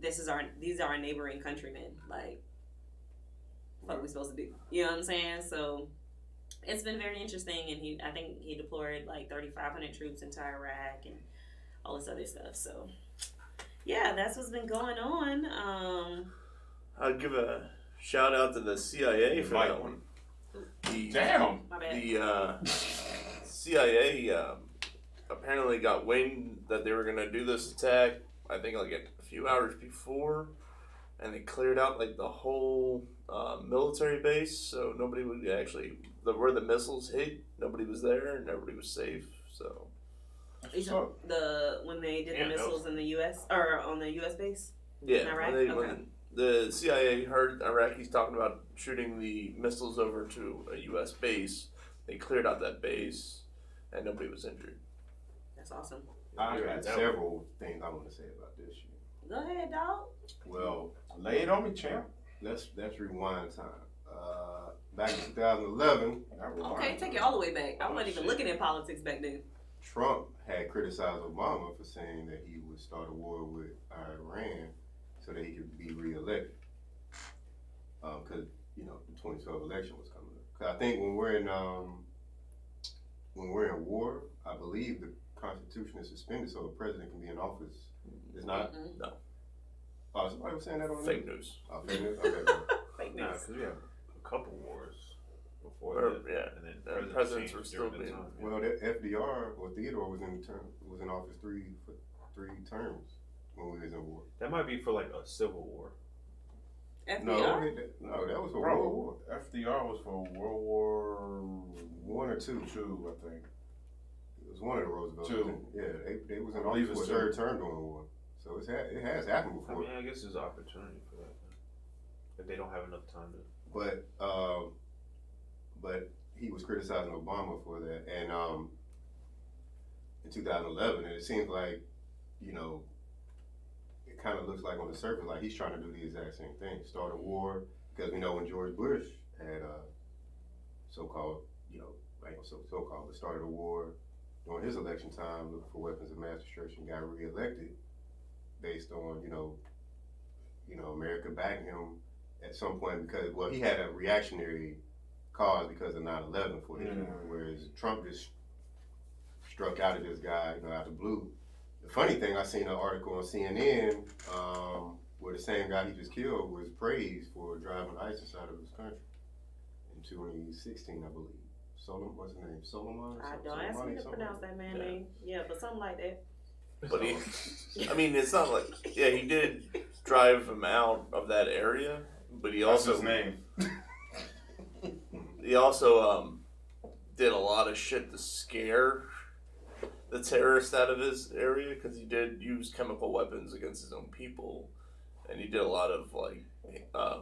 these are our neighboring countrymen. Like, what we supposed to do? You know what I'm saying? So it's been very interesting, and I think he deployed like 3,500 troops into Iraq and all this other stuff. So yeah, that's what's been going on. I'd give a shout out to the CIA for that one. Damn. My bad. The CIA apparently got wind that they were going to do this attack, I think like a few hours before, and they cleared out like the whole military base, so nobody would actually, where the missiles hit, nobody was there and everybody was safe, so. When they did the missiles in the U.S. or on the U.S. base? Yeah, in Iraq? when the CIA heard Iraqis talking about shooting the missiles over to a U.S. base, they cleared out that base and nobody was injured. That's awesome. I got several things I want to say about this shit. Go ahead, dog. Well, lay it on me, champ. Let's rewind time. Back in 2011. Okay, take it all the way back. I wasn't even looking at politics back then. Trump had criticized Obama for saying that he would start a war with Iran so that he could be reelected. Because the 2012 election was coming up. Because I think when we're in war, I believe the Constitution is suspended so the president can be in office. It's not. Mm-hmm. No. Oh, somebody was saying that on Fake news. Oh, fake news. Okay. Fake Nah, news. because we have a couple wars before Or, that. yeah, And then presidents were still during the being. time. Well, that FDR or Theodore was in office three terms when we was in war. That might be for like a civil war. FDR? No, that was for World War. FDR was for World War One or two. II, I think. It was one of the Roosevelts. Two. Yeah, they was in I believe office it's for a third two. term during the war. So it has happened I before. mean, I guess there's an opportunity for that. If they don't have enough time to. But he was criticizing Obama for that, and in 2011, and it seems like, it kind of looks like on the surface like he's trying to do the exact same thing, start a war, because we know when George Bush had so-called, so-called, but started a war during his election time, looking for weapons of mass destruction, got reelected based on, America backed him at some point because, well, he had a reactionary cause because of 9/11 for him, whereas Trump just struck out at this guy, out the blue. The funny thing, I seen an article on CNN where the same guy he just killed was praised for driving ISIS out of his country in 2016, I believe. What's his name? Solomon? Don't ask me to pronounce that man's name. Yeah, but something like that. But it's not like, he did drive him out of that area, but he That's also his name. He also did a lot of shit to scare the terrorists out of his area because he did use chemical weapons against his own people, and he did a lot of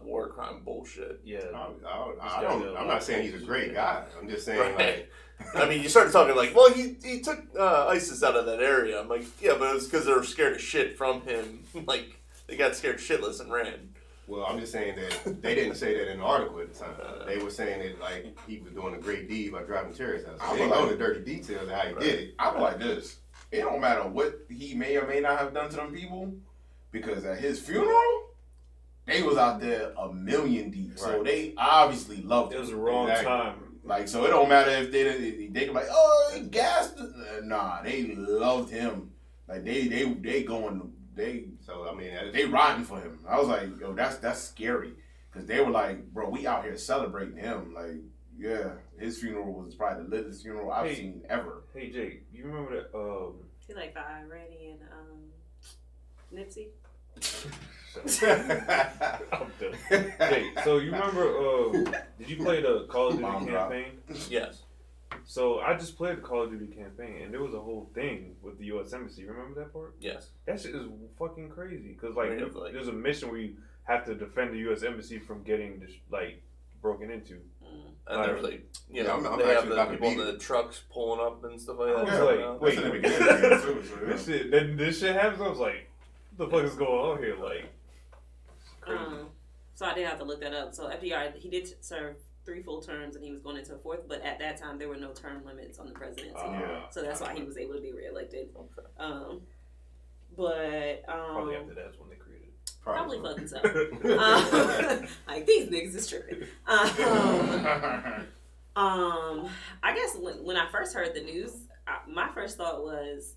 war crime bullshit. Yeah. I'm not saying he's a great guy. I'm just saying Right. I mean, you started talking like, well, he took ISIS out of that area. I'm like, yeah, but it was because they were scared of shit from him. Like, they got scared shitless and ran. Well, I'm just saying that they didn't say that in the article at the time. They were saying that he was doing a great deed by driving terrorists out. So they didn't know the dirty details of how he did it. I'm like this. It don't matter what he may or may not have done to them people, because at his funeral, they was out there a million deep. Right. So they obviously loved him. It was the wrong time. Like, so it don't matter if they like, oh, he gassed. Nah, they loved him. Like they going. So I mean, they riding for him. I was like, yo, that's scary, because they were like, bro, we out here celebrating him. Like, yeah, his funeral was probably the litest funeral I've seen ever. Hey Jake, you remember that? He like the Iranian Nipsey. I'm done. Jake, so you remember? Did you play the Call of Duty campaign? Yes. So I just played the Call of Duty campaign, and there was a whole thing with the U.S. Embassy. Remember that part? Yes. That shit is fucking crazy. Cause there's a mission where you have to defend the U.S. Embassy from getting broken into. And there's they have the people in the trucks pulling up and stuff like that. I was like, wait, in the beginning of the game too, so yeah. this shit happens. I was like, what the fuck is going on here? Like, it's crazy. So I did have to look that up. So FDR, he did serve 3 full terms, and he was going into a 4th. But at that time, there were no term limits on the presidency. So that's why he was able to be reelected. Okay. But Probably after that's when they created it. Probably fucking so. Like, these niggas is tripping. I guess when I first heard the news, my first thought was,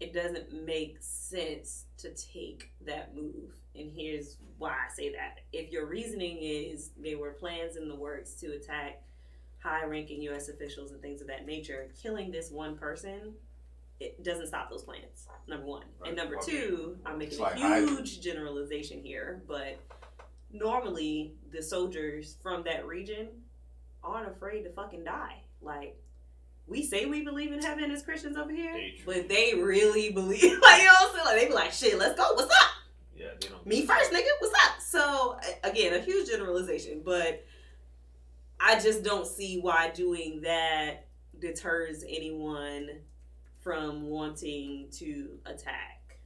it doesn't make sense to take that move. And here's why I say that. If your reasoning is there were plans in the works to attack high-ranking U.S. officials and things of that nature, killing this one person, it doesn't stop those plans, number one. Right. And number two, I'm making a huge generalization here, but normally the soldiers from that region aren't afraid to fucking die. Like, we say we believe in heaven as Christians over here, but they really believe, like, you know what I'm saying? Like, they be like, shit, let's go, what's up? Yeah, they don't. Me first, nigga, what's up? So, again, a huge generalization, but I just don't see why doing that deters anyone from wanting to attack.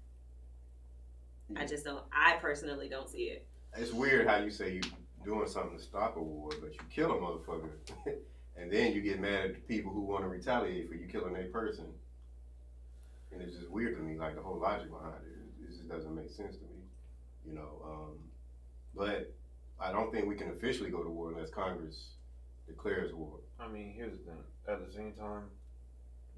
I personally don't see it. It's weird how you say you doing something to stop a war, but you kill a motherfucker. And then you get mad at the people who want to retaliate for you killing a person. And it's just weird to me, like the whole logic behind it. It just doesn't make sense to me, you know. But I don't think we can officially go to war unless Congress declares war. I mean, here's the thing. At the same time,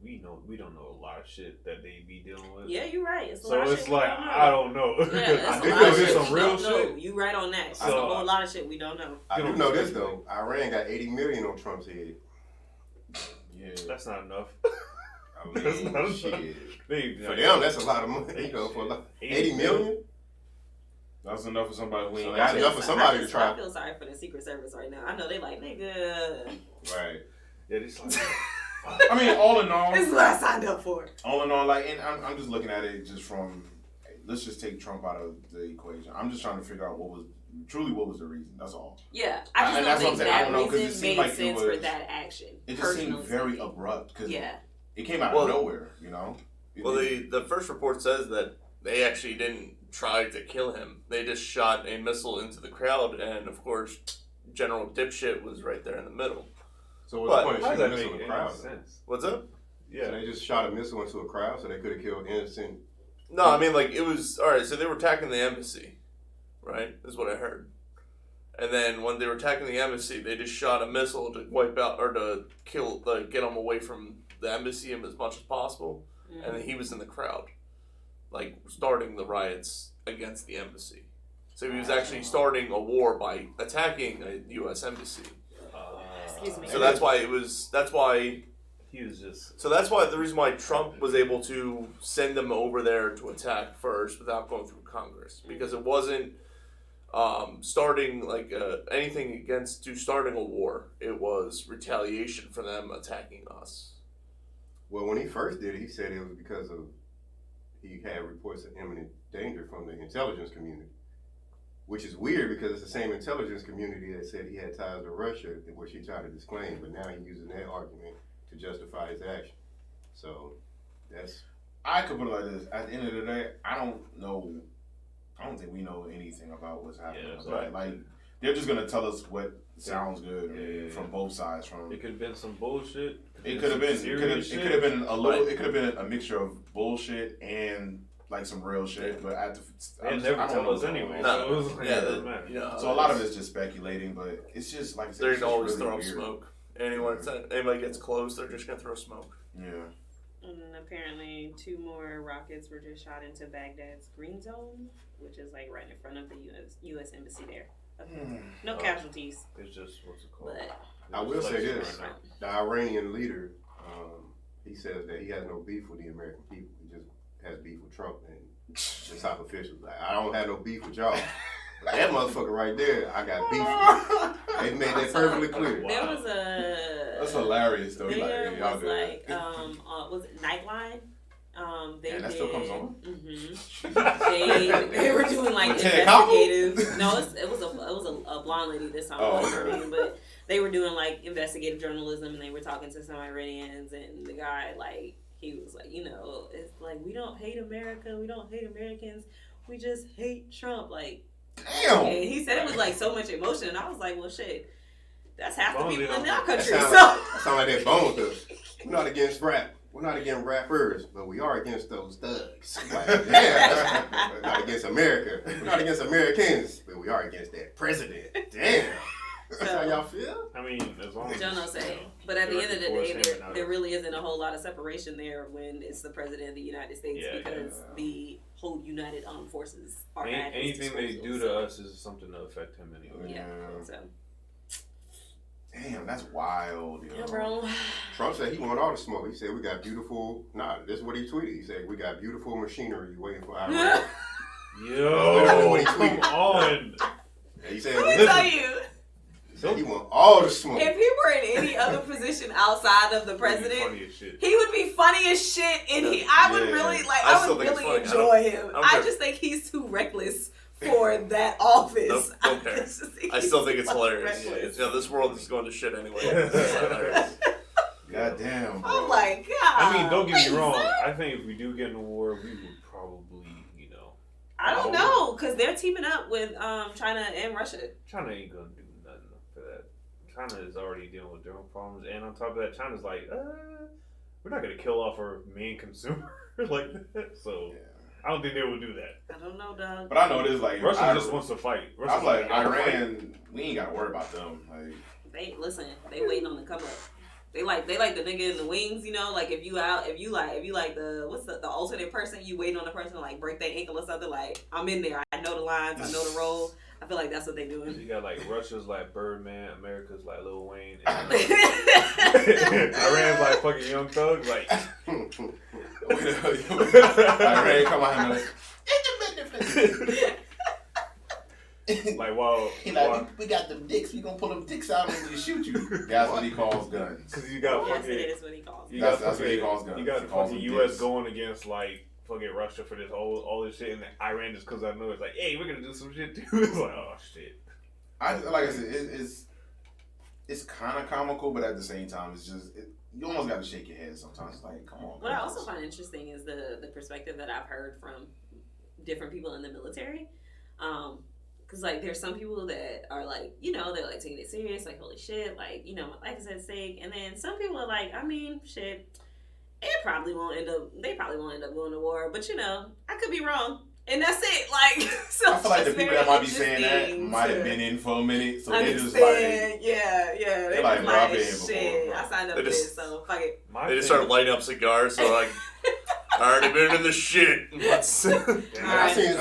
we don't know a lot of shit that they be dealing with. Yeah, you're right. It's so it's like, I don't know. Yeah, I do know there's some real shit. You right on that. So, a whole lot of shit we don't know. I do know this though. Iran got 80 million on Trump's head. Yeah, that's not enough. I mean, that's not shit. For them, that's a lot of money. You know, for like 80 million. That's enough for somebody who ain't got enough for somebody to try. I feel sorry for the Secret Service right now. I know they like, nigga. Right. Yeah, it's like. I mean, all in all, this is what I signed up for. All in all, like, and I'm just looking at it just from, let's just take Trump out of the equation. I'm just trying to figure out what was the reason. That's all. Yeah, I just don't think that reason made like sense for that action. It just seemed very abrupt because it came out of nowhere, you know. Well, the first report says that they actually didn't try to kill him. They just shot a missile into the crowd, and of course, General Dipshit was right there in the middle. So what's the point of shooting a missile in the crowd? What's up? Yeah, so they just shot a missile into a crowd, so they could have killed innocent. No, I mean, like, it was alright. So they were attacking the embassy, right? Is what I heard. And then when they were attacking the embassy, they just shot a missile to wipe out or to kill, get them away from the embassy as much as possible. Mm-hmm. And then he was in the crowd, like starting the riots against the embassy. So he was actually starting a war by attacking a U.S. embassy. Excuse me. So that's why he was just. So that's why the reason why Trump was able to send them over there to attack first without going through Congress, because it wasn't starting like anything against starting a war. It was retaliation for them attacking us. Well, when he first did it, he said it was because he had reports of imminent danger from the intelligence community. Which is weird because it's the same intelligence community that said he had ties to Russia, which he tried to disclaim, but now he's using that argument to justify his action. So that's. I could put it like this: at the end of the day, I don't think we know anything about what's happening. Yeah, right. Like they're just gonna tell us what sounds good from both sides. From it could have been some bullshit. It could have been. It could have been a little. It could have been a mixture of bullshit and like some real shit, but they never tell us anyway. No. So it doesn't matter. So a lot of it's just speculating, but it's just like I said, they're always really throwing smoke. Anybody gets close, they're just gonna throw smoke. Yeah. And apparently, 2 more rockets were just shot into Baghdad's green zone, which is like right in front of the U.S. embassy there. No casualties. It's just what's it called? But I will say this: the Iranian leader, he says that he has no beef with the American people. He just has beef with Trump and the top officials. Like, I don't have no beef with y'all. But that motherfucker right there, I got beef with. They made that perfectly clear. There was a. That's hilarious though. There y'all was good. was it Nightline? That still comes on. Mm-hmm. They were doing like investigative. No, it was a blonde lady this time. But they were doing like investigative journalism, and they were talking to some Iranians, and the guy like. He was like, it's like, we don't hate America. We don't hate Americans. We just hate Trump. Like, damn. And he said it with like so much emotion. And I was like, well, shit. That's half the people in our country. That sound like that bone to. We're not against rap. we're not against rappers, but we are against those thugs. Like, yeah, we're not against America. We're not against Americans, but we are against that president. Damn. That's how y'all feel? I mean, as long as John will say. But at the end of the day, there really isn't a whole lot of separation there when it's the president of the United States because the whole United Armed Forces are at his anything they disposal, do to us is something to affect him anyway. Yeah. So. Damn, that's wild, yo. Yeah, bro. Trump said he want all the smoke. He said we got beautiful. This is what he tweeted. He said we got beautiful machinery waiting for Iran. Yo, come on. He said, Let me tell you. He want all the smoke. If he were in any other position outside of the president, he would be funny as shit, and I would really I would really enjoy him. I just think he's too reckless for that office. Nope, okay. I still think it's hilarious. Yeah, this world is going to shit anyway. God damn, bro. Oh my god. I mean, don't get me wrong. I think if we do get in a war, we would probably, I don't know, because they're teaming up with China and Russia. China ain't gonna do nothing for that. China is already dealing with their own problems, and on top of that, China's like, we're not gonna kill off our main consumer like that. So I don't think they will do that. I don't know, dog. But I know this like Russia just wants to fight. I'm like Iran. We ain't gotta worry about them. Like they waiting on the come up. They like the nigga in the wings, like if you like the alternate person, you waiting on the person to like break their ankle or something, like I'm in there. I know the lines, I know the role. I feel like that's what they doing. You got like Russia's like Birdman, America's like Lil Wayne, and Iran's like fucking Young Thug, like Iran come out and like wow, we got them dicks. We gonna pull them dicks out and just shoot you. That's what he calls guns. Because you got yes, fucking. it is what he calls. That's what he calls guns. You got fucking U.S. going against like fucking Russia for this all this shit, and Iran just comes out of nowhere. It's like, hey, we're gonna do some shit too. It's like, oh shit. Like I said, it's kind of comical, but at the same time, it's just you almost got to shake your head sometimes. It's like, come on. What I also find interesting is the perspective that I've heard from different people in the military. Because, like, there's some people that are, like, they're, like, taking it serious, like, holy shit, like, my life is at stake. And then some people are like, I mean, shit, they probably won't end up going to war. But, I could be wrong. And that's it. Like, so I feel like the people that might be saying that might have been in for a minute. So they just like, yeah. They're like, bro, I've been here shit, before, I signed up for this, so fuck it. They just start lighting up cigars, so like, I already been in the shit. I seen a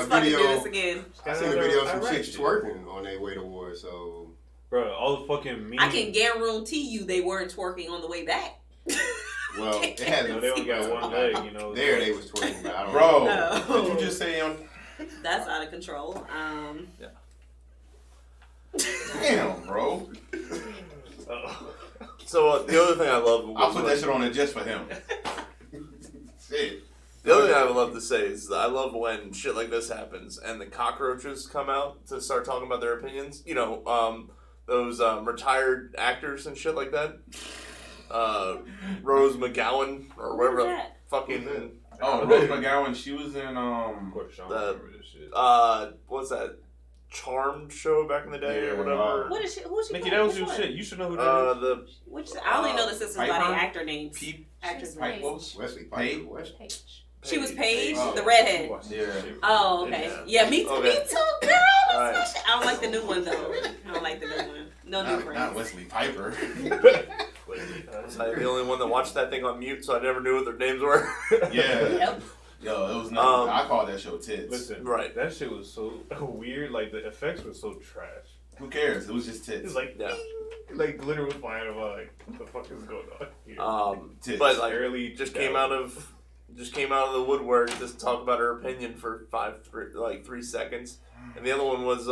video. I seen a video of some chicks twerking on their way to war. So, bro, all the fucking memes. I can guarantee you they weren't twerking on the way back. Well, it has they only got one leg, There they was twerking, but I don't know. Bro, did you just say that's out of control. Yeah. Damn, bro. So the other thing I love was I'll put that shit on it just for him. Shit. The other thing I would love to say is that I love when shit like this happens and the cockroaches come out to start talking about their opinions. Those retired actors and shit like that. Rose McGowan or whatever fucking. Rose McGowan. She was in what's that? Charmed show back in the day or whatever. What is she? Who's she? Nikki, that was your shit. You should know who that is. I only know the sisters by the actor names. Actress Wesley Page. She was Paige, the redhead. Yeah. Oh, okay. Yeah, me too, girl. That's my shit. I don't like the new one though. I don't like the new one. No new friends. Not Wesley Piper. I'm the only one that watched that thing on mute, so I never knew what their names were. Yeah. Yep. Yo, it was nothing. I called that show tits. Listen, right. That shit was so weird. Like, the effects were so trash. Who cares? It was just tits. It was like, like glitter was flying about. Like, what the fuck is going on here? Tits. But like, just came out of the woodwork to talk about her opinion for 3 seconds, and the other one was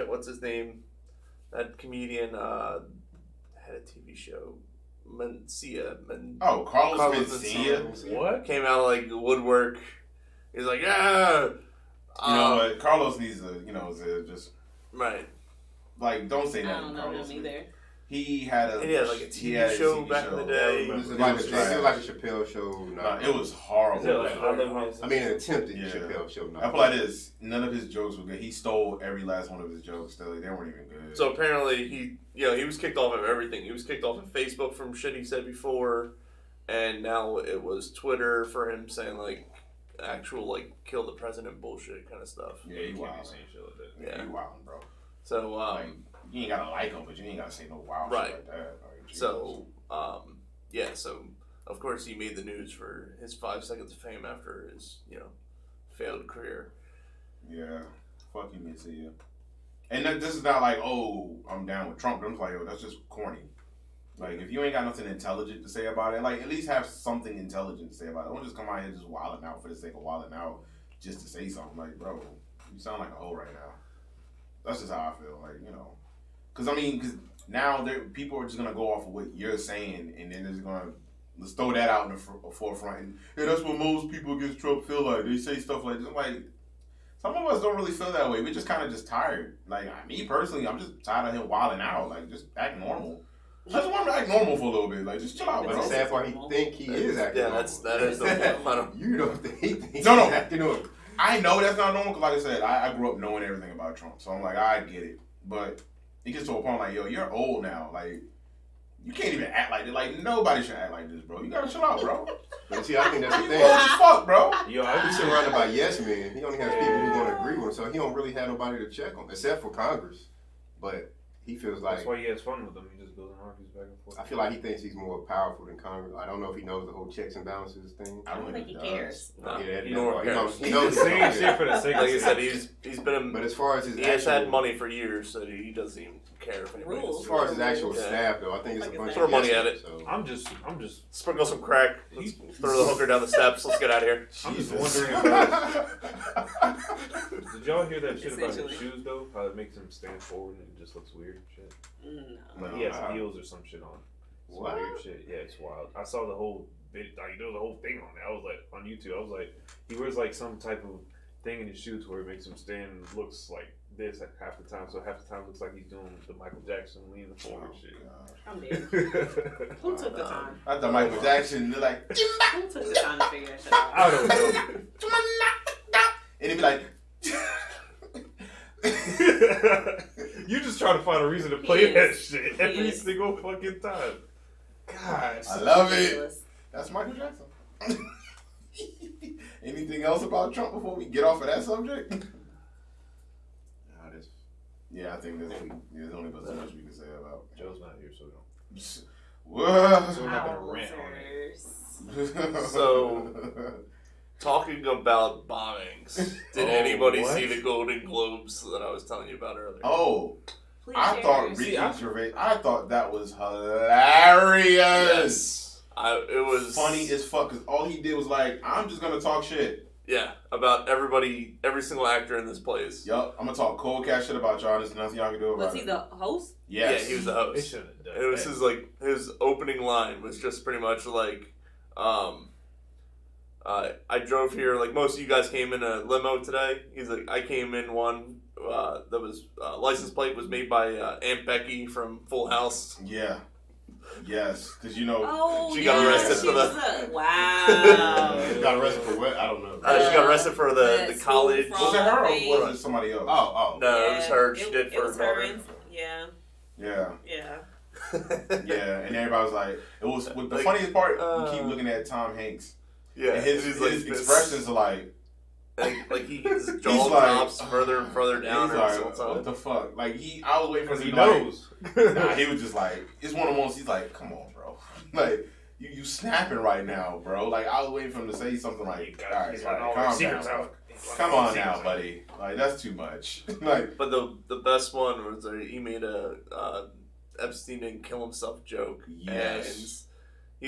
what's his name? That comedian had a TV show. Mencia. Carlos Mencia. What? Came out of like the woodwork. He's like, yeah. You know what? Carlos needs to, just right. Like, don't say nothing. I don't know Carlos him either. He had a TV show back in the day. It was like a Chappelle show. No, it was horrible. I mean, an attempted Chappelle show. I feel like this. None of his jokes were good. He stole every last one of his jokes. They weren't even good. So apparently he was kicked off of everything. He was kicked off of Facebook from shit he said before. and now it was Twitter for him saying like actual like kill the president bullshit kind of stuff. Yeah, he wild. Yeah, he wild, bro. So like, you ain't gotta like him, but you ain't gotta say no wild right. shit like that. Like, so yeah, so of course he made the news for his 5 seconds of fame after his failed career. Yeah, fuck you, Miss Sia. And this is not like, oh, I'm down with Trump. I'm like, oh, that's just corny. Like, if you ain't got nothing intelligent to say about it, like, at least have something intelligent to say about it. Don't just come out here just wilding out for the sake of wilding out just to say something. Like, bro, you sound like a hoe right now. That's just how I feel. Like, because now people are just going to go off of what you're saying, and then they're just going to let's throw that out in the forefront. And hey, that's what most people against Trump feel like. They say stuff like this. I'm like, some of us don't really feel that way. We're just kind of just tired. Like, me personally, I'm just tired of him wilding out. Like, just act normal. I just want him to act normal for a little bit. Like, just chill out, But bro. the sad part, he think he is acting normal. That is the one. You don't think he thinks No. he's acting normal. I know that's not normal because, like I said, I grew up knowing everything about Trump. So I'm like, I get it. But it gets to a point like, yo, you're old now. Like, you can't even act like this. Like, nobody should act like this, bro. You gotta chill out, bro. But see, I think that's the You thing. old as fuck, bro. Yo, He's surrounded by yes men. He only has people who want to agree with him, so he don't really have nobody to check him, except for Congress. But he feels like that's why he has fun with them. He just goes and argues back and forth. I feel like he thinks he's more powerful than Congress. I don't know if he knows the whole checks and balances thing. I don't think he cares. No, Yeah, he knows. he knows He's the same shit for the sake Like of you said, he's been. But as far as his he has had actual money for years, so he doesn't even care if anybody. Rules. as far as his actual Yeah. staff, though, I think it's a bunch Throw of money yes at men, it. So. I'm just Sprinkle some crack. Let's throw the hooker down the steps. Let's get out of here. I'm just Jesus. wondering about did y'all hear that shit about his Essentially. shoes though? How it makes him stand forward and it just looks weird and shit. No. Like he has heels or some shit on. Some What? weird shit. Yeah, it's wild. I saw the whole bit. Like there was a whole thing on it. I was like on YouTube. I was like, he wears like some type of thing in his shoes where it makes him stand and looks like this at half the time. So half the time it looks like he's doing the Michael Jackson leaning forward shit. I'm dead. Who took the time? I thought Michael Jackson, they're like, Who took the time to figure that shit out? I don't know. and he'd be like, You just try to find a reason to play He that is. shit He every is. single fucking time. God. I love it. Ridiculous. That's Michael Jackson. Anything else about Trump before we get off of that subject? Yeah, I think there's only but so much we can say about Joe's not here, so we don't. Whoa. So we're not gonna rant on it. Wowzers. So, talking about bombings, did Oh, anybody what? see the Golden Globes that I was telling you about earlier? Oh, Please I share. thought See, Ricky Gervais. I thought that was hilarious. Yes. It was Funny as fuck because all he did was like, I'm just gonna talk shit. Yeah, about everybody, every single actor in this place. Yup, I'm gonna talk cold cash shit about y'all. There's nothing y'all can do about Was it. he the host? Yes. Yeah, he was the They host. shouldn't have done It was that. his opening line was just pretty much like, I drove here, like most of you guys came in a limo today. He's like, I came in one that was, license plate was made by Aunt Becky from Full House. Yeah. Yes, because you know. Oh, She got yeah, arrested she for was the- wow. He got arrested for what? I don't know. She got arrested for the school college. fraud. Was it her or Thing. was it somebody else? Oh. No, it was her. She It- did it for was her her daughter. and- Yeah, Yeah. yeah. Yeah, and everybody was like, it was the Like, funniest part. You keep looking at Tom Hanks, Yeah, and his he's like this- expressions are like, like his jaw like, drops further and further down. he's every like, single what time. the fuck? Like I was waiting for Because him he to like, knows. nah, he was just like, it's one of those. He's like, come on, bro. Like you snapping right now, bro. Like I was waiting for him to say something like, all right, He's got all calm the secrets down. out. Come on now, buddy. Like that's too much. Like But the best one was he made a Epstein didn't kill himself joke. Yes. And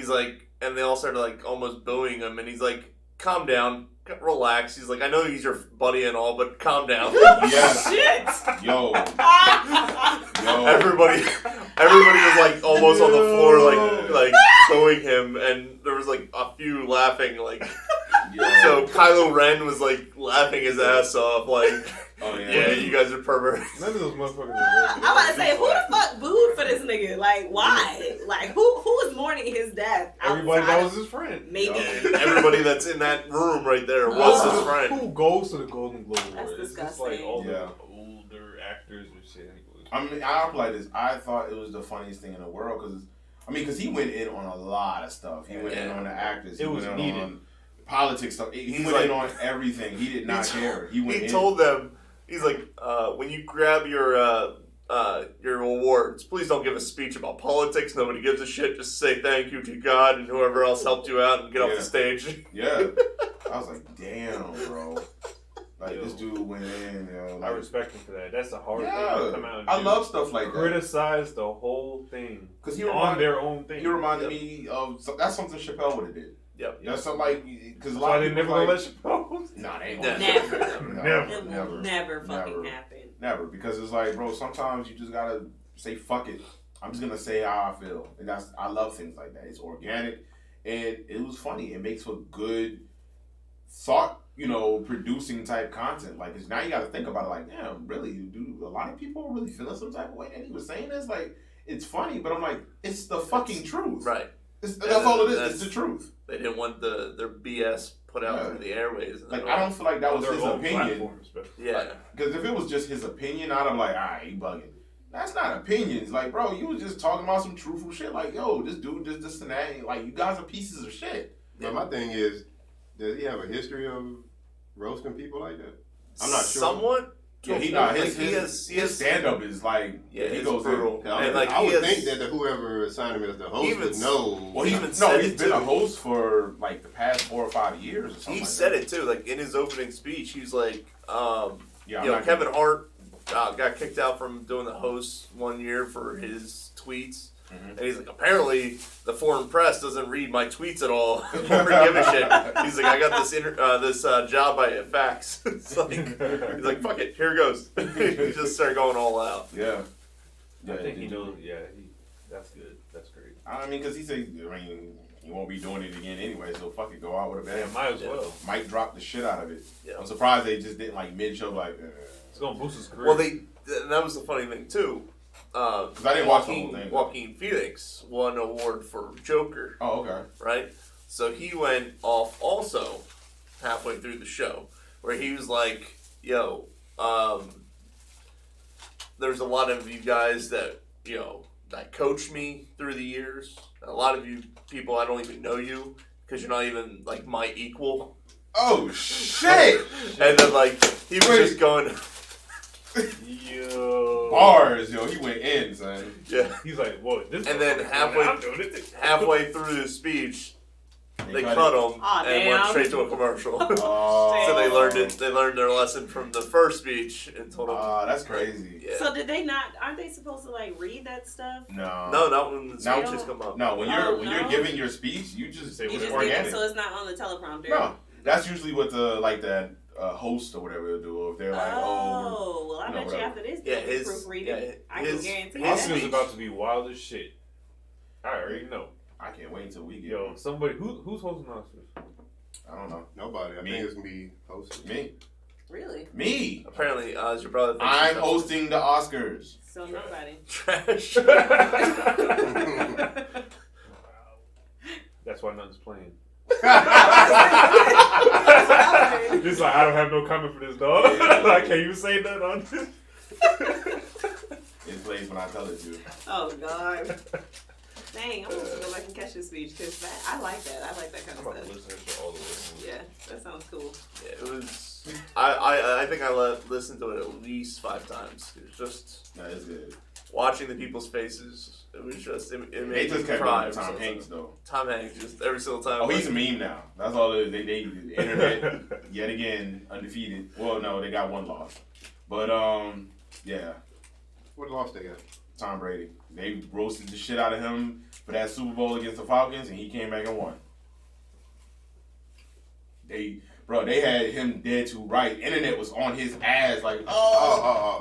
he's like, and they all started like almost booing him, and he's like, calm down, relax. He's like, I know he's your buddy and all, but calm down. yes, Shit. yo, Everybody was like almost on the floor, like booing him, and there was like a few laughing, like. yeah. So Kylo Ren was like laughing his ass off, like, Oh yeah. yeah, you guys are perverts. None of those motherfuckers are I'm about to say, who the fuck booed for this nigga? Like, why? Like, who was mourning his death? Everybody outside that of- was his friend. maybe. And everybody that's in that room right there was his friend. Who goes to the Golden Globe That's Awards? It's just like disgusting. all the Yeah. older actors and shit. Anyways. I mean, I'll play this. I thought it was the funniest thing in the world because I mean, because he went in on a lot of stuff. He went in on the actors. He went in needed. on politics stuff. He He's went like- in on everything. He did not care. He told them, he's like, when you grab your awards, please don't give a speech about politics. Nobody gives a shit. Just say thank you to God and whoever else helped you out and get off the stage. Yeah. I was like, damn, bro. Like, this dude went in, yo. I Like, respect him for that. That's a hard thing yeah. to come out and I do. love stuff like that. Criticize the whole thing. Because on their own thing. He reminded me of, that's something Chappelle would have did. Yep. That's something like, because a So lot I of didn't people never like, let Chappelle. nah, they ain't Never. Never. It will never fucking happen. Never, because it's like, bro, sometimes you just gotta say fuck it. I'm just gonna say how I feel, and I love things like that. It's organic, and it was funny. It makes for good thought, producing type content. Like, 'cause now you gotta think about it. Like, damn, really, do a lot of people really feeling some type of way? And he was saying this, like, it's funny, but I'm like, it's the fucking truth. Right. That's all it is. It's the truth. They didn't want their BS put out through the airways. Like, I don't feel like that was Their his own opinion. platforms, but- Yeah. Because if it was just his opinion, I'd have like, he bugging. That's not opinions. Like, bro, you was just talking about some truthful shit. Like, yo, this dude just this and that. Like, you guys are pieces of shit. But my thing is, does he have a history of roasting people like that? I'm not sure. Somewhat. Yeah, his stand up is like, Yeah, he it's goes brutal. in. And like I he would has- think that whoever assigned him as the host Even- would know. Well, He even he's said been it, too. a host for like the past 4 or 5 years or something. He like said that. it too. Like in his opening speech, he's like, Yeah, Kevin Hart got kicked out from doing the host 1 year for his tweets. Mhm. And he's like, apparently the foreign press doesn't read my tweets at all or give a shit. He's like, I got this job by fax. It's like, he's like, fuck it, here it goes. He just started going all out. Yeah. I think he knows. Yeah, that's good. That's great. I mean, because he said, he won't be doing it again anyway, so fuck it, go out with a bang. Yeah, might as well. Mike dropped the shit out of it. Yeah. I'm surprised they just didn't like mid-show like. It's gonna boost his career. Well, and that was the funny thing too. Because I didn't watch the whole thing. Joaquin Phoenix won an award for Joker. Oh, okay. Right? So he went off also halfway through the show where he was like, yo, there's a lot of you guys that, that coached me through the years. A lot of you people, I don't even know you because you're not even like my equal. Oh, shit! And then like, he was just going... Yo. Bars, yo, he went in, son. Yeah. He's like, whoa, this. And then I'm doing it. halfway through the speech, they cut him Aw, and went damn. straight to a commercial. Oh. So they learned it. They learned their lesson from the first speech and told them. That's crazy. Yeah. So did they not? Aren't they supposed to like read that stuff? No. No, not when the Now- speeches come up. No, when Oh, you're no? giving your speech, you just Say You what just it did organic. it, so it's not on the teleprompter. No, that's usually what the host or whatever will do. If they're like, well, I bet you whatever. after this, Yeah, they'll be his- proofreading. yeah, I can his- guarantee his Austin that. is about to be wild as shit. I already know. I can't wait until we get. Yo, somebody who's hosting Oscars? I don't know. Nobody. I Me. think it's gonna be hosted. Really? Me. Apparently, as your brother. thinks I'm he's hosting the Oscars. So nobody. trash. That's why nothing's playing. It's It's like I don't have no comment for this dog. I can't even say that on this. It plays when I tell it to. Oh God. Dang, I'm gonna have to go back and catch this speech because I like that. I like that kind I'm of about to stuff. listen to it all the way. Yeah, that sounds cool. Yeah, it was. I think I listened to it at least 5 times. It was just No, it's good. watching the people's faces. It was just it They made just me kept cry. going to Tom So- Hanks though. Tom Hanks just every single time. Oh, he's a meme now. That's all it is. They the internet yet again undefeated. Well, no, they got 1 loss, but yeah, What loss they got? Tom Brady. They roasted the shit out of him for that Super Bowl against the Falcons, and he came back and won. They had him dead to right. Internet was on his ass, like,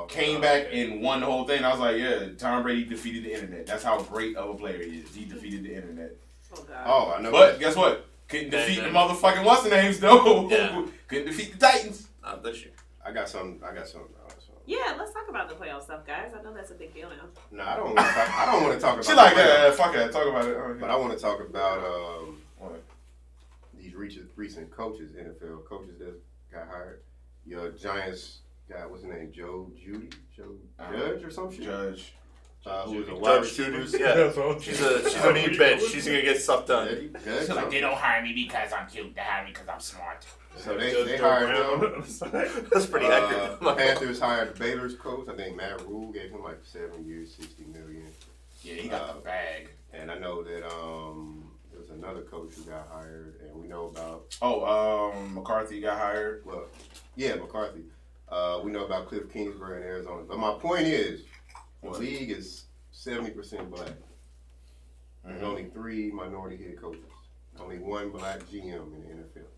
came back and won the whole thing. I was like, yeah, Tom Brady defeated the internet. That's how great of a player he is. He defeated the internet. Oh God. Oh, I know. But guess what? Couldn't defeat the motherfucking what's the names though. Yeah. Couldn't defeat the Titans. Not this year. I got something. Yeah, let's talk about the playoff stuff, guys. I know that's a big deal now. No, I don't want to talk about. She like that. that. Fuck it. Talk about it. But I want to talk about What? these recent coaches, NFL coaches that got hired. Your Giants guy, what's his name? Judge or some shit. Judge. Who was a wide Judge receiver? Judy. Yeah, she's a mean bitch. She's gonna get stuff done. She's like, they don't hire me because I'm cute. They hire me because I'm smart. So they hired him. That's pretty accurate. Panthers hired Baylor's coach. I think Matt Rule gave him like 7 years, $60 million. Yeah, he got the bag. And I know that there was another coach who got hired, and we know about. McCarthy got hired. Well, yeah, McCarthy. We know about Cliff Kingsbury in Arizona. But my point is, the league is 70% black. There's only 3 minority head coaches. Only 1 black GM in the NFL.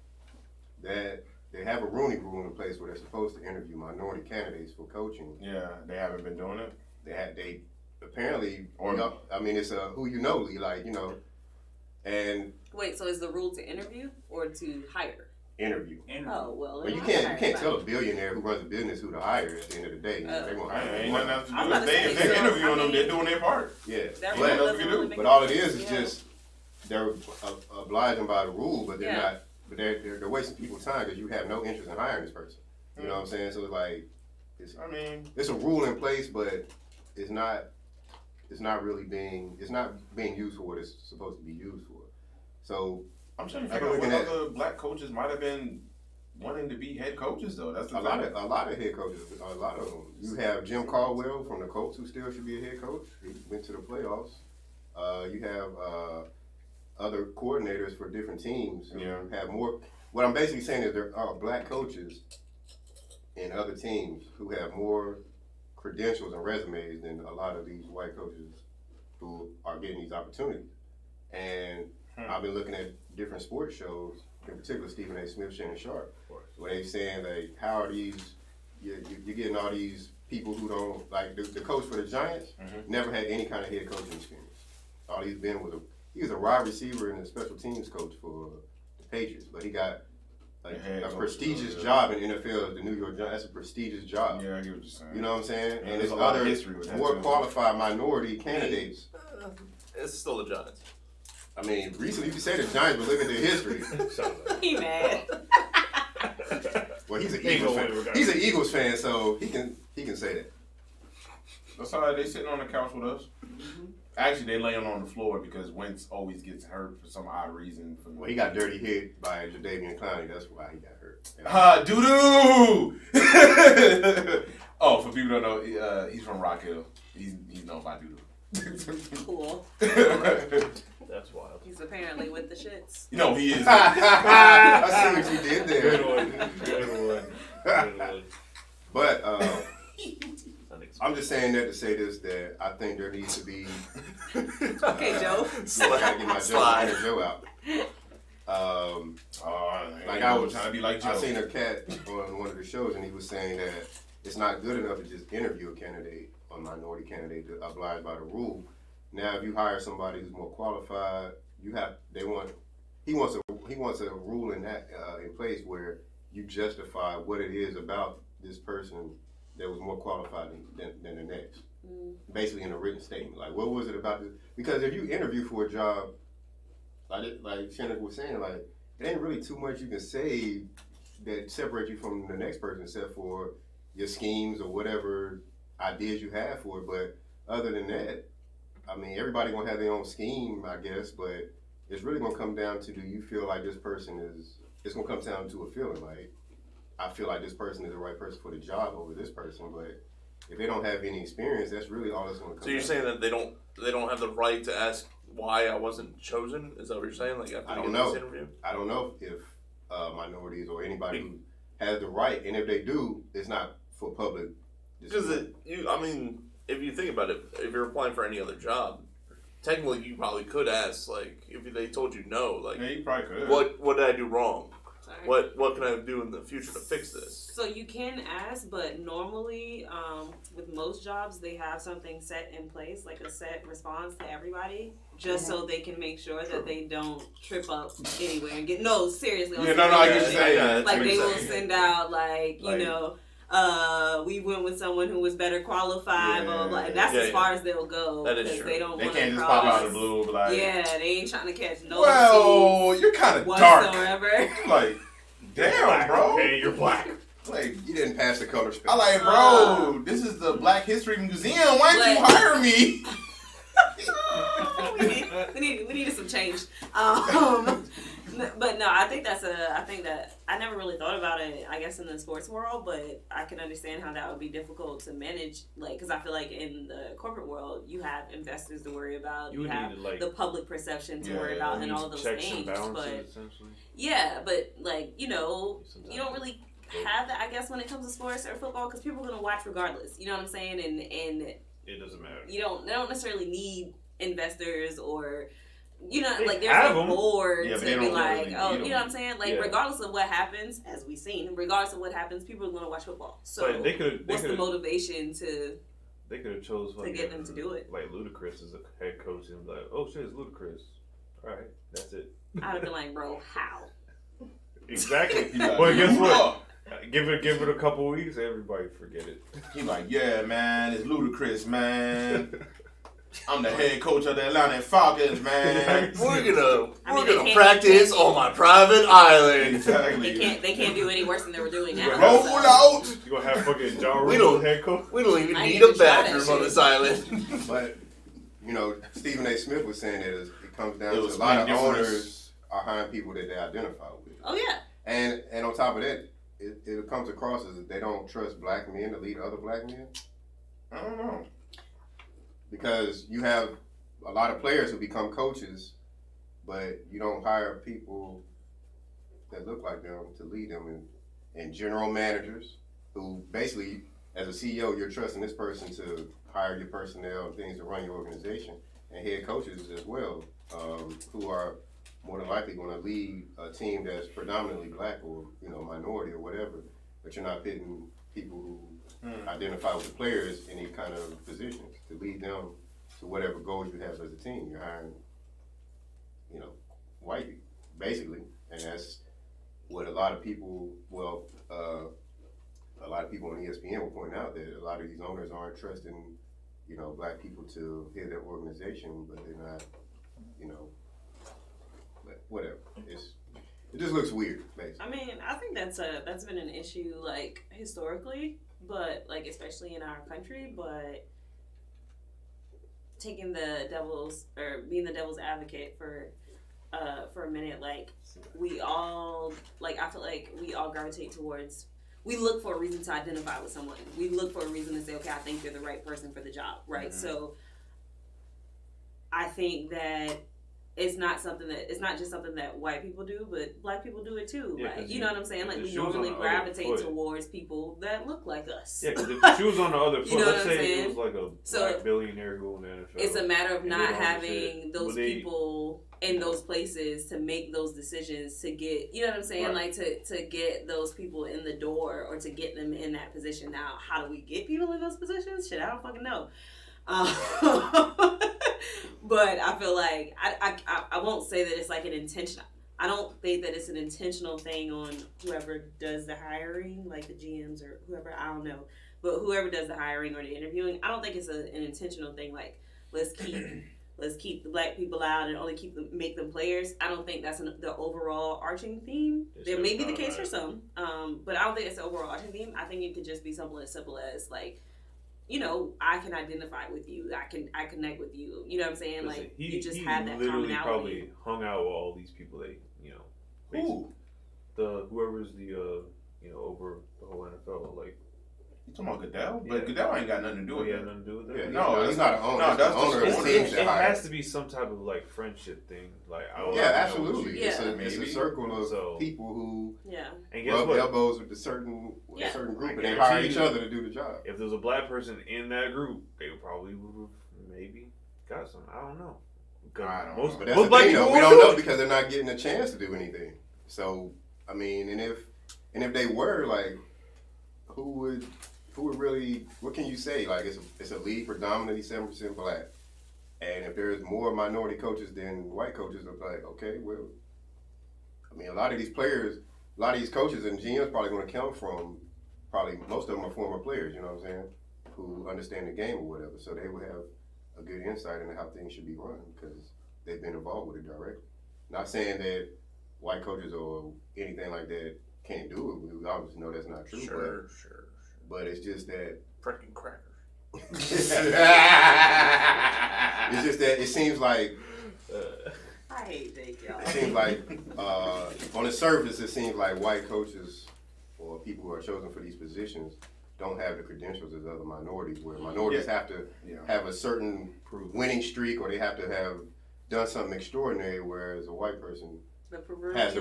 That they have a Rooney Rule in place where they're supposed to interview minority candidates for coaching. Yeah, they haven't been doing it. They apparently, I mean, it's a who you know league, like, you know, and Wait, so is the rule to interview or to hire? interview. Oh, well. But you can't tell a billionaire who runs a business who to hire at the end of the day. They won't hire Ain't nothing else to I was do. about to say, If they're so, interviewing I them, mean- they're doing their part. Yeah, That What rule else doesn't you do? really make but all it any is sense. just they're obliging by the rule, but they're Yeah. not. But they're wasting people's time because you have no interest in hiring this person. You know what I'm saying? So it's like it's a rule in place, but it's not really being used for what it's supposed to be used for. So I'm trying to figure out what other black coaches might have been wanting to be head coaches though. That's the a lot of head coaches, a lot of them. You have Jim Caldwell from the Colts, who still should be a head coach. He went to the playoffs. You have other coordinators for different teams who have more. What I'm basically saying is there are black coaches in other teams who have more credentials and resumes than a lot of these white coaches who are getting these opportunities. And I've been looking at different sports shows, in particular Stephen A. Smith, Shannon Sharp, where they're saying like, how are these? You're getting all these people who don't like the coach for the Giants. Never had any kind of head coaching experience. All he's been was he was a wide receiver and a special teams coach for the Patriots, but he got like a prestigious job in NFL as the New York Giants. That's a prestigious job. Yeah, I get what you're saying. You know what I'm saying? Yeah, and there's there's a lot of other history with that more too. qualified minority candidates. It's still the Giants. I mean, recently you can say the Giants, but look at their history. He mad. Well, he's an Eagles fan. He's an Eagles fan, so he can say that. That's all right. They sitting on the couch with us. Actually, they laying on the floor because Wentz always gets hurt for some odd reason. Well, he got dirty hit by Jadeveon Clowney. That's why he got hurt. Doo-doo! Oh, for people who don't know, he's from Rock Hill. He's known by Doo-doo. Cool. That's wild. He's apparently with the shits. No, he is. I see what you did there. Good one. But I'm just saying that to say this, that I think there needs to be. Okay, Joe. I gotta get my Joe out. Like I was trying to be like Joe. I seen a cat on one of the shows, and he was saying that it's not good enough to just interview a candidate, a minority candidate, to oblige by the rule. Now, if you hire somebody who's more qualified, he wants a rule in place where you justify what it is about this person that was more qualified than the next. Basically, in a written statement, like what was it about this? Because if you interview for a job, like Shannon was saying, like there ain't really too much you can say that separates you from the next person, except for your schemes or whatever ideas you have for it. But other than that, I mean, everybody gonna have their own scheme, I guess. But it's really gonna come down to, do you feel like this person is? It's gonna come down to a feeling. Like, I feel like this person is the right person for the job over this person. But if they don't have any experience, that's really all that's gonna come. So you're saying that they don't have the right to ask why I wasn't chosen? Is that what you're saying? Like after I don't know. This interview? I don't know if minorities or anybody who has the right, and if they do, it's not for public. Because if you think about it, if you're applying for any other job, technically you probably could ask, like, if they told you no, like, yeah, you probably could. What did I do wrong? Sorry. What can I do in the future to fix this? So you can ask, but normally, with most jobs, they have something set in place, like a set response to everybody, just so they can make sure that they don't trip up anywhere and get seriously. Yeah, I get you saying. Like they will send out, we went with someone who was better qualified, blah, blah, blah. And that's as far as they'll go. That is true. They don't They want can't to just cross. pop out of the blue, like. Yeah, they ain't trying to catch no Well, you're kind of dark. whatsoever. Like, damn, bro. Hey, you're black. Like, You didn't pass the color space. I like, bro, this is the Black History Museum. Why didn't you hire me? we needed some change. But no, I think that I never really thought about it, I guess, in the sports world, but I can understand how that would be difficult to manage, like, because I feel like in the corporate world, you have investors to worry about, you have the public perception to worry about, and all of those things. But yeah, but like, you know, you don't really have that, I guess, when it comes to sports or football, because people are going to watch regardless. You know what I'm saying? And it doesn't matter. They don't necessarily need investors or, you know, like, there's no board to be like, you know what I'm saying? Like, regardless of what happens, as we've seen, regardless of what happens, people are going to watch football. So what's the motivation to... They could have chose to get them to do it. Like Ludacris as a head coach and like, oh shit, it's Ludacris. All right, that's it. I'd have been like, bro, how? Exactly. But guess what? Give it a couple weeks, everybody forget it. He's like, yeah, man, it's Ludacris, man. I'm the head coach of the Atlanta Falcons, man. We're gonna practice on my private island. Exactly. They can't do any worse than they were doing now. Roll out. You gonna have fucking Ja Rule head coach? We don't even need a bathroom on this island. But you know, Stephen A. Smith was saying that it comes down to a lot of owners are hiring people that they identify with. Oh yeah. And on top of that, it comes across as they don't trust black men to lead other black men. I don't know. Because you have a lot of players who become coaches, but you don't hire people that look like them to lead them, and general managers who basically, as a CEO, you're trusting this person to hire your personnel and things to run your organization, and head coaches as well, who are more than likely going to lead a team that's predominantly black or, you know, minority or whatever, but you're not putting people who identify with the players in any kind of positions to lead them to whatever goals you have as a team. You're hiring, you know, white people, basically, and that's what a lot of people, a lot of people on ESPN will point out, that a lot of these owners aren't trusting, you know, black people to head their organization, but they're not, you know, but whatever. It just looks weird, basically. I mean, I think that's been an issue, like, historically, but, like, especially in our country, but being the devil's advocate for a minute, like, we all, like, I feel like we all gravitate towards, we look for a reason to identify with someone. We look for a reason to say, okay, I think you're the right person for the job, right? Mm-hmm. So I think that it's not just something that white people do, but black people do it too. Yeah, like, you know what I'm saying? Like, we normally gravitate towards people that look like us. Yeah, because if the shoe's on the other foot, let's say it was like a black billionaire going to NFL. It's a matter of not having those people in those places to make those decisions to get, you know what I'm saying? Right. Like, to get those people in the door or to get them in that position. Now, how do we get people in those positions? Shit, I don't fucking know. But I feel like I won't say that it's like an intention. I don't think that it's an intentional thing on whoever does the hiring, like the GMs or whoever, I don't know. But whoever does the hiring or the interviewing, I don't think it's an intentional thing. Like, let's keep the black people out and only make them players. I don't think that's the overall arching theme. There may be the case for some, but I don't think it's the overall arching theme. I think it could just be something as simple as, like, you know, I can identify with you. I connect with you. You know what I'm saying? Listen, like, you just have that commonality. He probably hung out with all these people that, you know, whoever's the you know, over the whole NFL, like. You talking about Goodell? But Goodell ain't got nothing to do with it. Nothing to do with that. Yeah, no, he's not an owner. No, that's the owner of teams. It has to be some type of, like, friendship thing. Like, absolutely. Yeah. It's a circle of people who and rub elbows with a certain group, and they hire each other to do the job. If there's a black person in that group, they probably would maybe got some. I don't know. I don't know. But that's the thing, though. We don't know because they're not getting a chance to do anything. So, I mean, and if they were, like, who would really, what can you say? Like, it's a league predominantly 7% black. And if there's more minority coaches than white coaches, I'm like, okay, well, I mean, a lot of these players, a lot of these coaches and GMs probably going to come from, probably most of them are former players, you know what I'm saying, who understand the game or whatever. So they would have a good insight into how things should be run because they've been involved with it directly. Not saying that white coaches or anything like that can't do it. We obviously know that's not true. Sure. But it's just that. Freaking crackers. It's just that it seems like. I hate Jake, y'all. It seems like on the surface, it seems like white coaches or people who are chosen for these positions don't have the credentials as other minorities, where minorities have to have a certain winning streak or they have to have done something extraordinary, whereas a white person has a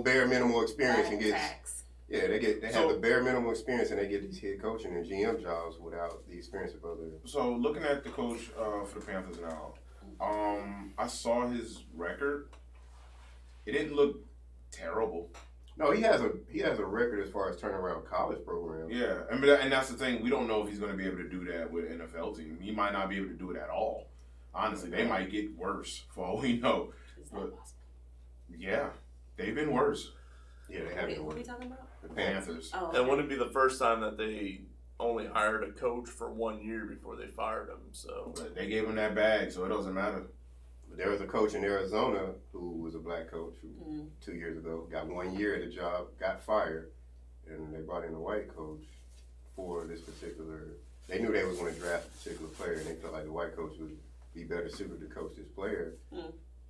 bare minimal experience and gets they have the bare minimal experience and they get these head coaching and GM jobs without the experience of other. So looking at the coach for the Panthers now, I saw his record. It didn't look terrible. No, he has a record as far as turning around college programs. Yeah, and that's the thing. We don't know if he's going to be able to do that with an NFL team. He might not be able to do it at all. Honestly, they might get worse for all we know. Is that possible? Yeah, they've been worse. Yeah, they have been What are we worse. talking about? The Panthers. Oh, And wouldn't it be the first time that they only hired a coach for 1 year before they fired him? So But they gave him that bag, so it doesn't matter. But there was a coach in Arizona who was a black coach who 2 years ago got 1 year at a job, got fired, and they brought in a white coach for this particular. They knew they was going to draft a particular player, and they felt like the white coach would be better suited to coach this player.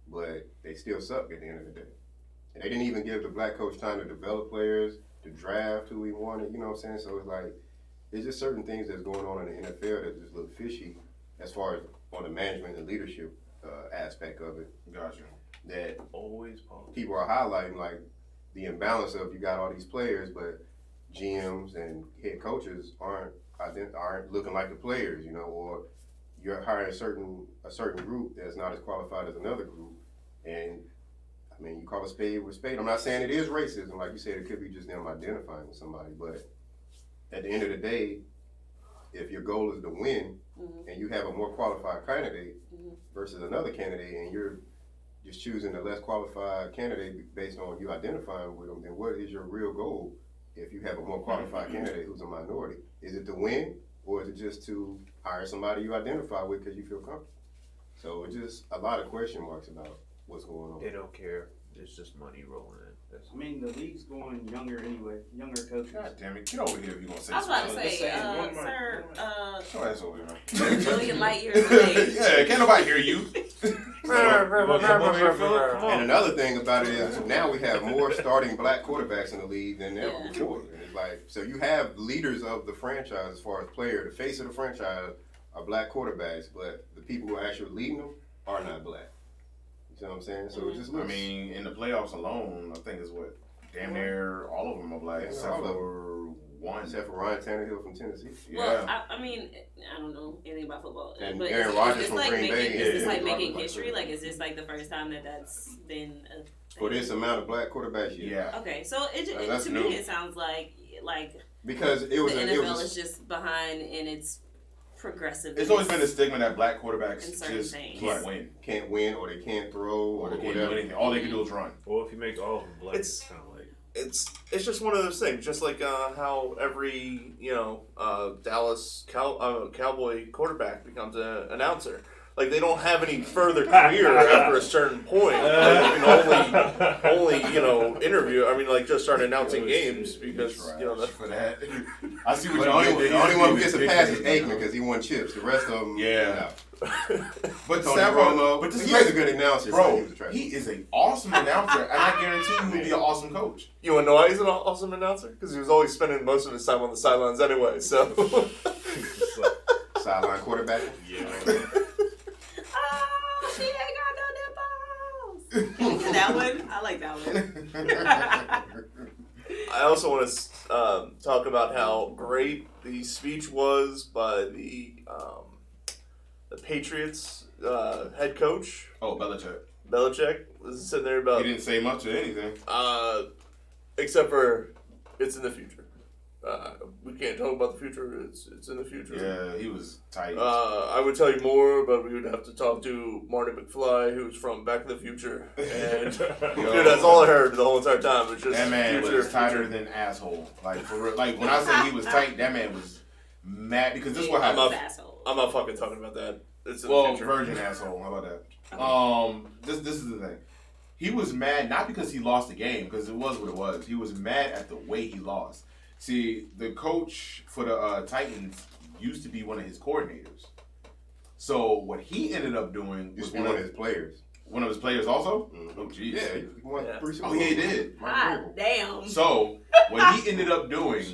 But they still suck at the end of the day. And they didn't even give the black coach time to develop players, to draft who he wanted, you know what I'm saying? So it's like, there's just certain things that's going on in the NFL that just look fishy as far as on the management and leadership aspect of it. Gotcha. That Always positive. people are highlighting, like the imbalance of you got all these players, but GMs and head coaches aren't looking like the players, you know, or you're hiring a certain group that's not as qualified as another group. And I mean, you call a spade with spade. I'm not saying it is racism, like you said, it could be just them identifying with somebody, but at the end of the day, if your goal is to win and you have a more qualified candidate versus another candidate and you're just choosing the less qualified candidate based on you identifying with them, then what is your real goal if you have a more qualified candidate who's a minority? Is it to win or is it just to hire somebody you identify with because you feel comfortable? So it's just a lot of question marks about what's going on. They don't care. It's just money rolling in. That's I mean, the league's going younger anyway. Younger coaches. God damn it, get over here if you're going to say I was about to something. say, sir, Show ass over here, man. million light years away. Yeah, can't nobody hear you. And another thing about it is now we have more starting black quarterbacks in the league than ever Yeah. before. And it's like, so you have leaders of the franchise as far as player, the face of the franchise are black quarterbacks, but the people who are actually leading them are not black. You know what I'm saying? So it just I looks. mean, in the playoffs alone, I think it's what damn near all of them are black, Yeah, except all of for one. Except for Ryan Tannehill from Tennessee. Yeah. Well, I mean, I don't know anything about football, And but Aaron is Rodgers this from like Green making, Bay. is this Yeah, like Aaron making Rodgers history? like Like, is this like the first time that's been a thing? For this amount of black quarterbacks, Yeah. Okay, so that's to new. me it sounds like because it was the it NFL was is just behind in its progressive. It's always been a stigma that black quarterbacks In certain just things. can't win. can't win or they can't throw Or or they can't do whatever. anything. All they can do is run. well, if you make all of them black, It's- it's kind of like it's just one of those things. Just like how every Dallas Cowboy quarterback becomes an announcer. Like they don't have any further career after a certain point. Like, you can only interview. I mean, like just start announcing games because that's for that. I see what But you the only one who gets a pass is Aikman because he won chips. The rest of them, Yeah. But Tony Sam Romo, but this he is was a good announcer. but bro. was a trash. He is an awesome announcer, and I guarantee he will be an awesome coach. You want to know why he's an awesome announcer? Because he was always spending most of his time on the sidelines anyway. So it's like, Sideline quarterback. yeah. Oh, she ain't got no nipples. That one, I like that one. I also want to talk about how great the speech was by the Patriots head coach Oh, Belichick. Belichick was sitting there He about didn't say much of anything. except for it's in the future. We can't talk about the future. It's in the future. Yeah, he was tight. I would tell you more, but we would have to talk to Marty McFly, who's from Back in the Future. And dude, that's all I heard the whole entire time. It's just That man future, was tighter future. than asshole. Like for real. Like when I say he was tight, that man was mad because this is what I'm happened. not- I'm not fucking talking about that. It's in Well, the future. virgin asshole. How about that? This is the thing. He was mad not because he lost the game, because it was what it was. He was mad at the way he lost. See, the coach for the Titans used to be one of his coordinators. So what he ended up doing was one of his players. One of his players also? Mm-hmm. Oh, jeez. Yeah, he won 3 Super Oh, yeah, he Bowls. did. God damn. So what he ended up doing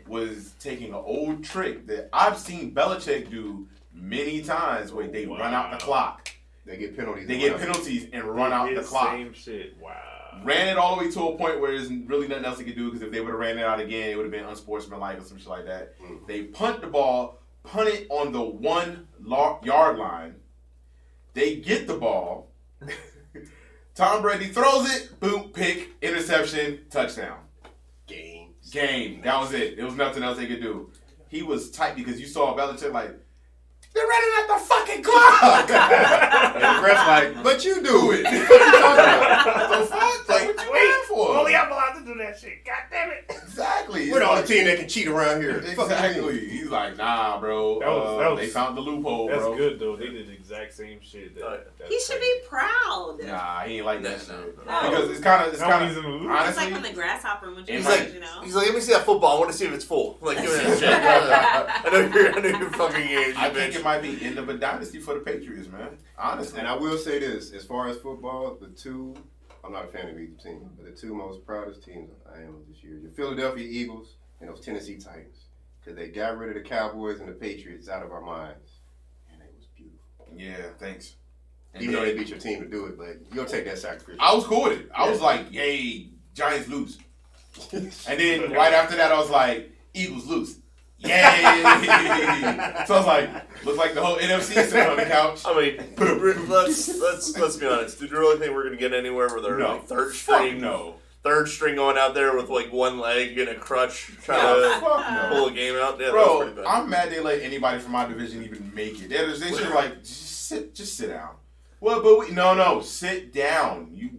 was taking an old trick that I've seen Belichick do many times where they run out the clock. They get penalties. They get penalties and run out the clock. Same shit. Wow. Ran it all the way to a point where there's really nothing else they could do, because if they would have ran it out again, it would have been unsportsmanlike or some shit like that. Mm. They punt the ball, punt it on the 1 yard line. They get the ball. Tom Brady throws it, boom, pick, interception, touchdown. Game. That was it. There was nothing else they could do. He was tight because you saw Belichick like, they're running out the fucking clock. And the ref's like, but you do it. What you talking about? Like, what you waiting for? Only I'm allowed to do that shit. God damn it. Exactly. We're the only team that can cheat around here. Exactly. He's like, nah, bro. That was- they found the loophole, That's bro. good though. They did the exact same shit. He should be proud. Nah, he ain't like that No, shit. no. Because it's kind of, honestly, It's like when the grasshopper when you He's watch, like, you know. he's like, let me see that football. I want to see if it's full. Like, give me that shit. I know you're fucking age, I you think bitch. it might be end of a dynasty for the Patriots, man. Honestly. And I will say this, as far as football, I'm not a fan of either team, but the 2 most proudest teams I am this year, the Philadelphia Eagles and those Tennessee Titans. Because they got rid of the Cowboys and the Patriots out of our minds. And it was beautiful. Yeah, thanks. And Even though then- they beat your team to do it, but you'll take that sacrifice. I was cool with it. I was like, yay, Giants lose. And then right after that, I was like, Eagles lose. Yay! So I was like, looks like the whole NFC is sitting on the couch. I mean, let's be honest. Did you really think we're gonna get anywhere with our No. like, third Fuck string? no. Third string going out there with like 1 leg and a crutch trying No, to fuck no. pull a game out. Yeah, that was Bro, pretty bad. I'm mad they let anybody from my division even make it. They should like just sit down. Well, but no, sit down. You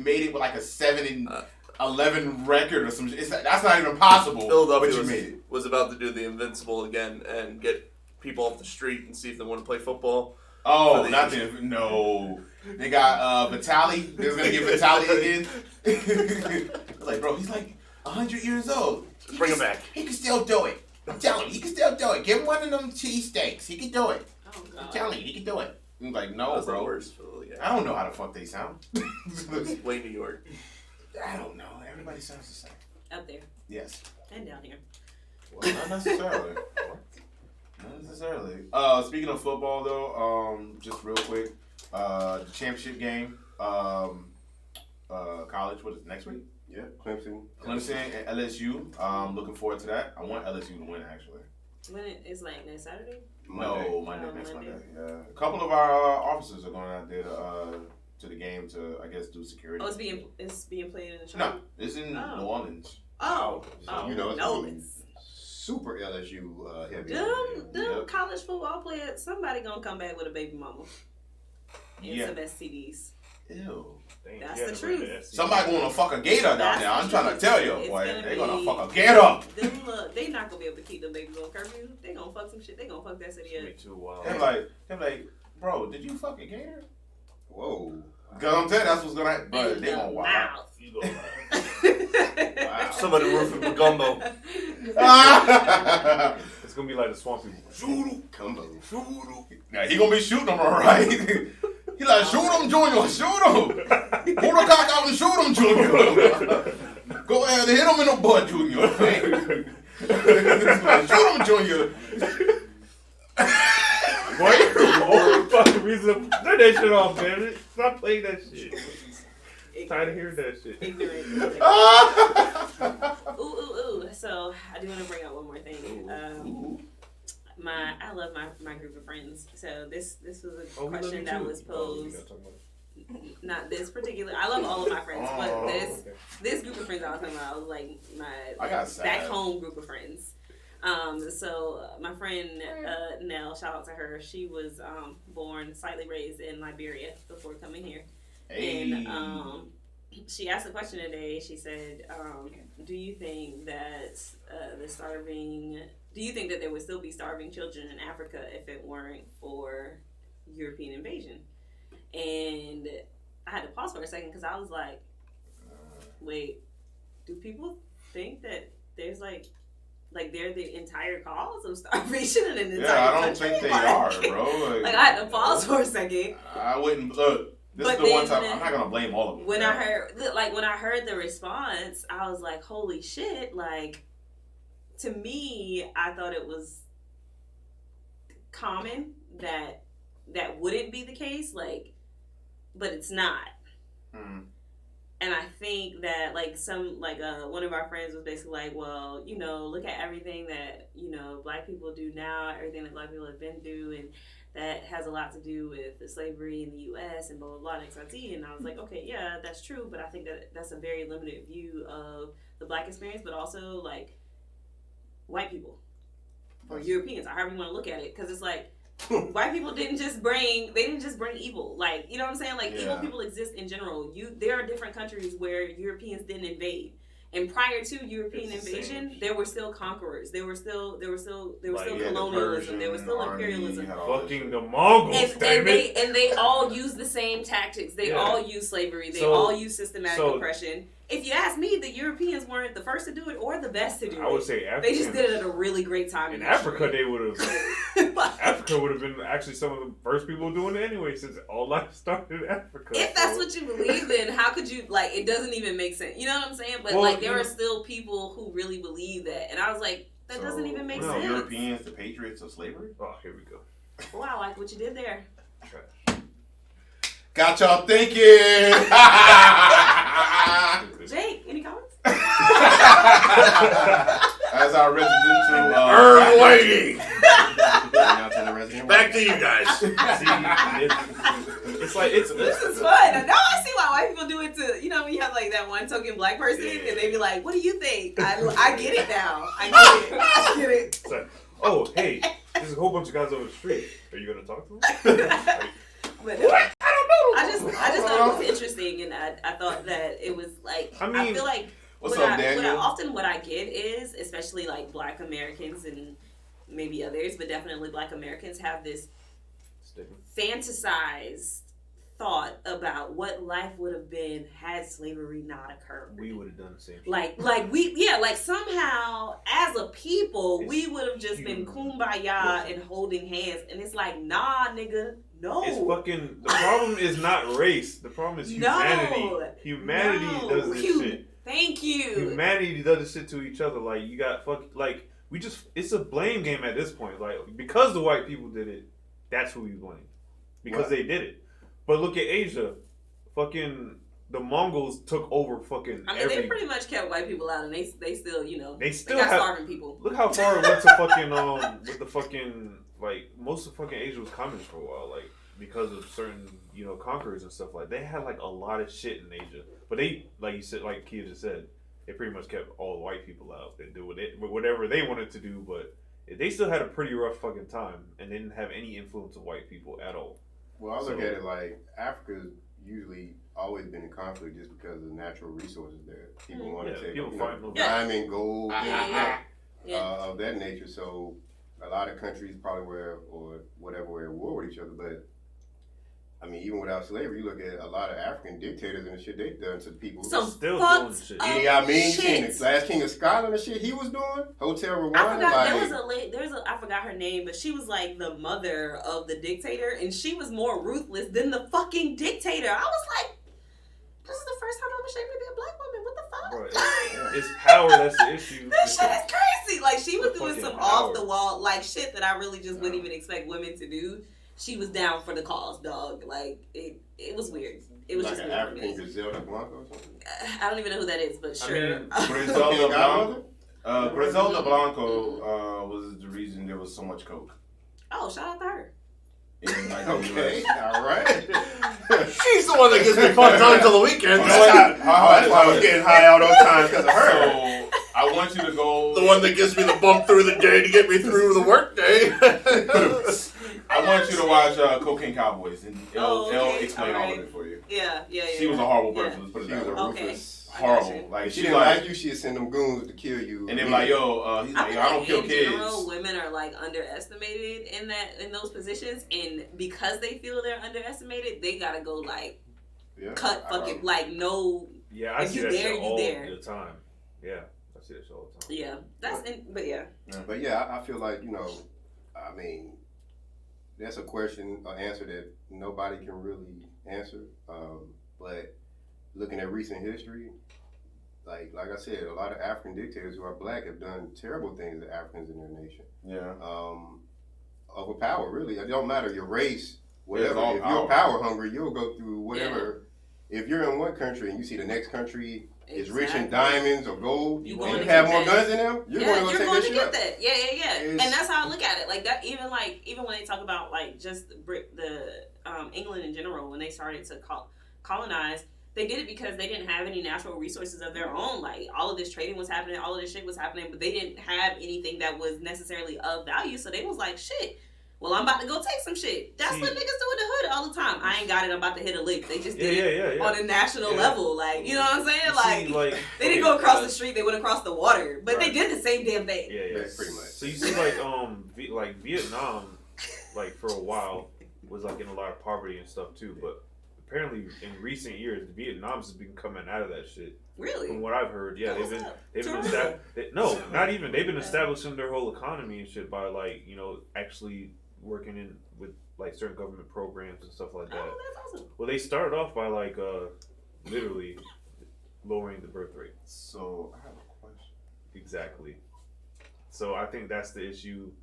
made it with like a 7-11 record or some shit. That's not even possible. Philadelphia but you made it. was about to do the invincible again and get people off the street and see if they want to play football. Oh, no. They got Vitali. They was gonna get Vitali again. Like, bro, he's like 100 years old. Bring him back. He can still do it. I'm telling you, he can still do it. Give him one of them cheesesteaks. He can do it. Oh, I'm God. telling you, he can do it. I'm like, no, That's the bro. worst for the league. I don't know how the fuck they sound. Way New York. I don't know. Everybody sounds the same. Up there Yes. and down here. Well, not necessarily. Not necessarily. Speaking of football, though, just real quick, the championship game, college, what is it, next week? Yeah, Clemson. Clemson and LSU. Looking forward to that. I want LSU to win, actually. When it's like next Saturday? No, Monday, Oh, next Monday. Monday. Yeah. A couple of our officers are going out there to the game to, I guess, do security. Oh, it's being played in the show? No, it's in Oh. New Orleans. Oh, So, you know, it's gonna be Nolans. super LSU heavy. Them Yep. college football players, somebody gonna come back with a baby mama. And Yeah. some STDs. Ew. That's the truth. Somebody going to fuck a gator down That's there. I'm the trying to truth. tell you, It's boy. gonna They're going to be- fuck a gator. Them look, they not gonna be able to keep them babies on curfew. They gonna fuck some shit. They gonna fuck that city up. Too wild. They're like, bro, did you fuck a gator? Whoa. Because I'm telling you, that's what's going to happen. Bro, In they the going to wild out. mouth. You go Wow. Somebody roofing a gumbo. It's gonna be like the swamp people. Combo. Now, he going to be shooting them, all right? He like, shoot him, Junior, shoot him. Pull the cock out and shoot him, Junior. Go ahead and hit him in the butt, Junior. Shoot him, Junior. What? Only fucking reason to turn that shit off, damn it. Stop playing that shit. Tired of hearing that shit. Ignorant. Ooh. So I do want to bring up one more thing. I love my group of friends. So this was a question that was posed. Not this particular. I love all of my friends, but this group of friends I was talking about was like I my got sad. back home group of friends. So my friend Nell, shout out to her. She was born, slightly raised in Liberia before coming here. Hey. And she asked a question today. She said, do you think that do you think that there would still be starving children in Africa if it weren't for European invasion? And I had to pause for a second because I was like, wait, do people think that there's like they're the entire cause of starvation in an entire country? Yeah, I don't think they are, bro. Like I had to pause for a second. I wouldn't look. This is the one time I'm not gonna blame all of them. When I heard the response, I was like, holy shit! Like, to me, I thought it was common that wouldn't be the case. Like, but it's not. And I think that one of our friends was basically like, well, look at everything that Black people do now, everything that Black people have been through, and that has a lot to do with the slavery in the U.S. and blah blah blah XYZ. And I was like, okay, yeah, that's true, but I think that that's a very limited view of the Black experience, but also like white people or Europeans, or however you want to look at it, because it's like. White people didn't just bring evil. Like, you know what I'm saying? Like, evil people exist in general. There are different countries where Europeans didn't invade. And prior to European invasion, there were still conquerors. There was still colonialism. There was still imperialism. Fucking the Mongols, and they all used the same tactics. They all used slavery. They all used systematic oppression. If you ask me, the Europeans weren't the first to do it or the best to do it. I would say Africa. They just did it at a really great time. In Africa, they would have. Africa would have been actually some of the first people doing it anyway, since all life started in Africa. If that's what you believe, then how could you, like, it doesn't even make sense. You know what I'm saying? But, there are still people who really believe that. And I was like, that doesn't even make sense. Europeans, the patriots of slavery? Oh, here we go. Well, I like what you did there. Got y'all thinking. Jake, any comments? As our residential Earn lady. Back to you guys. It's like this is fun. Now I see why white people do it too. You know when you have like that one token Black person and they be like, "What do you think?" I get it now. I get it. It's like, oh hey, there's a whole bunch of guys over the street. Are you gonna talk to them? But I just thought it was interesting, and I thought that it was like I feel like what I get is, especially like Black Americans and maybe others, but definitely Black Americans have this fantasized thought about what life would have been had slavery not occurred. We would have done the same shit. Like somehow as a people we would have just been kumbaya and holding hands, and it's like, nah, nigga, no. It's fucking. The problem is not race. The problem is humanity. Humanity does this shit. Thank you. Humanity does this shit to each other. Like you got it's a blame game at this point. Like because the white people did it, that's who you blame because they did it. But look at Asia, fucking the Mongols took over fucking. I mean, they pretty much kept white people out, and they still they got starving people. Look how far it went to fucking with the fucking like most of fucking Asia was communist for a while, like because of certain conquerors and stuff. Like they had like a lot of shit in Asia, but they like you said, like Kia just said, they pretty much kept all the white people out and do whatever they wanted to do, but they still had a pretty rough fucking time, and they didn't have any influence of white people at all. Well, I look at it like Africa's usually always been in conflict just because of the natural resources there. People want to take diamond, gold, of that nature. So a lot of countries probably were at war with each other. But I mean, even without slavery, you look at a lot of African dictators and the shit they've done to people. Some still doing shit. Idi Amin, the last king of Scotland and shit he was doing. Hotel Rwanda. I forgot I forgot her name, but she was like the mother of the dictator, and she was more ruthless than the fucking dictator. I was like, this is the first time I'm ashamed to be a Black woman. What the fuck? Bro, it's power that's the issue. That shit is crazy. Like she was doing some off the wall like shit that I really just wouldn't even expect women to do. She was down for the cause, dog. Like it was weird. It was like just an weird. African Griselda Blanco or something. I don't even know who that is, but sure. Griselda Blanco. Griselda Blanco was the reason there was so much coke. Oh, shout out to her. Okay, all right. She's the one that gives me fun time till the weekend. That's why I was getting high all those times because of her. So I want you to go. The one that gives me the bump through the day to get me through the work day. I want you to watch Cocaine Cowboys, and it'll explain all of it for you. Yeah. She was a horrible person. Let's put it She was that a way. ruthless. Horrible. Like she didn't like you, she'd send them goons to kill you. And they were like, yo, he's like, yo, I don't kill kids. In general, women are like underestimated in those positions, and because they feel they're underestimated, they gotta go like cut fucking like no. Yeah, I if see you that there, shit you all there. the time. Yeah, I see that shit all the time. Yeah, but yeah. But yeah, I feel like, I mean, that's an answer that nobody can really answer. But looking at recent history, like I said, a lot of African dictators who are black have done terrible things to Africans in their nation. Yeah. Over power, really. It don't matter your race, whatever. Yeah, if you're power hungry, you'll go through whatever. Yeah. If you're in one country and you see the next country is rich in diamonds or gold, and you have more guns in them, you're going to go take that shit. Yeah. And that's how I look at it. Like that, even when they talk about like just the England in general, when they started to colonize, they did it because they didn't have any natural resources of their own. Like all of this trading was happening, all of this shit was happening, but they didn't have anything that was necessarily of value. So they was like, shit. Well, I'm about to go take some shit. That's what niggas do in the hood all the time. I ain't got it. I'm about to hit a lick. They just did it on a national level. Like, you know what I'm saying? Like they didn't go across the street. They went across the water. But they did the same damn thing. Yeah, pretty much. So you see, like Vietnam, like for a while was like in a lot of poverty and stuff too. But apparently, in recent years, the Vietnam's has been coming out of that shit. Really? From what I've heard, yeah, they've been not even they've been establishing their whole economy and shit by like actually working in with like certain government programs and stuff like that. Oh, that's awesome. Well, they started off by like literally lowering the birth rate. So I have a question. Exactly. So I think that's the issue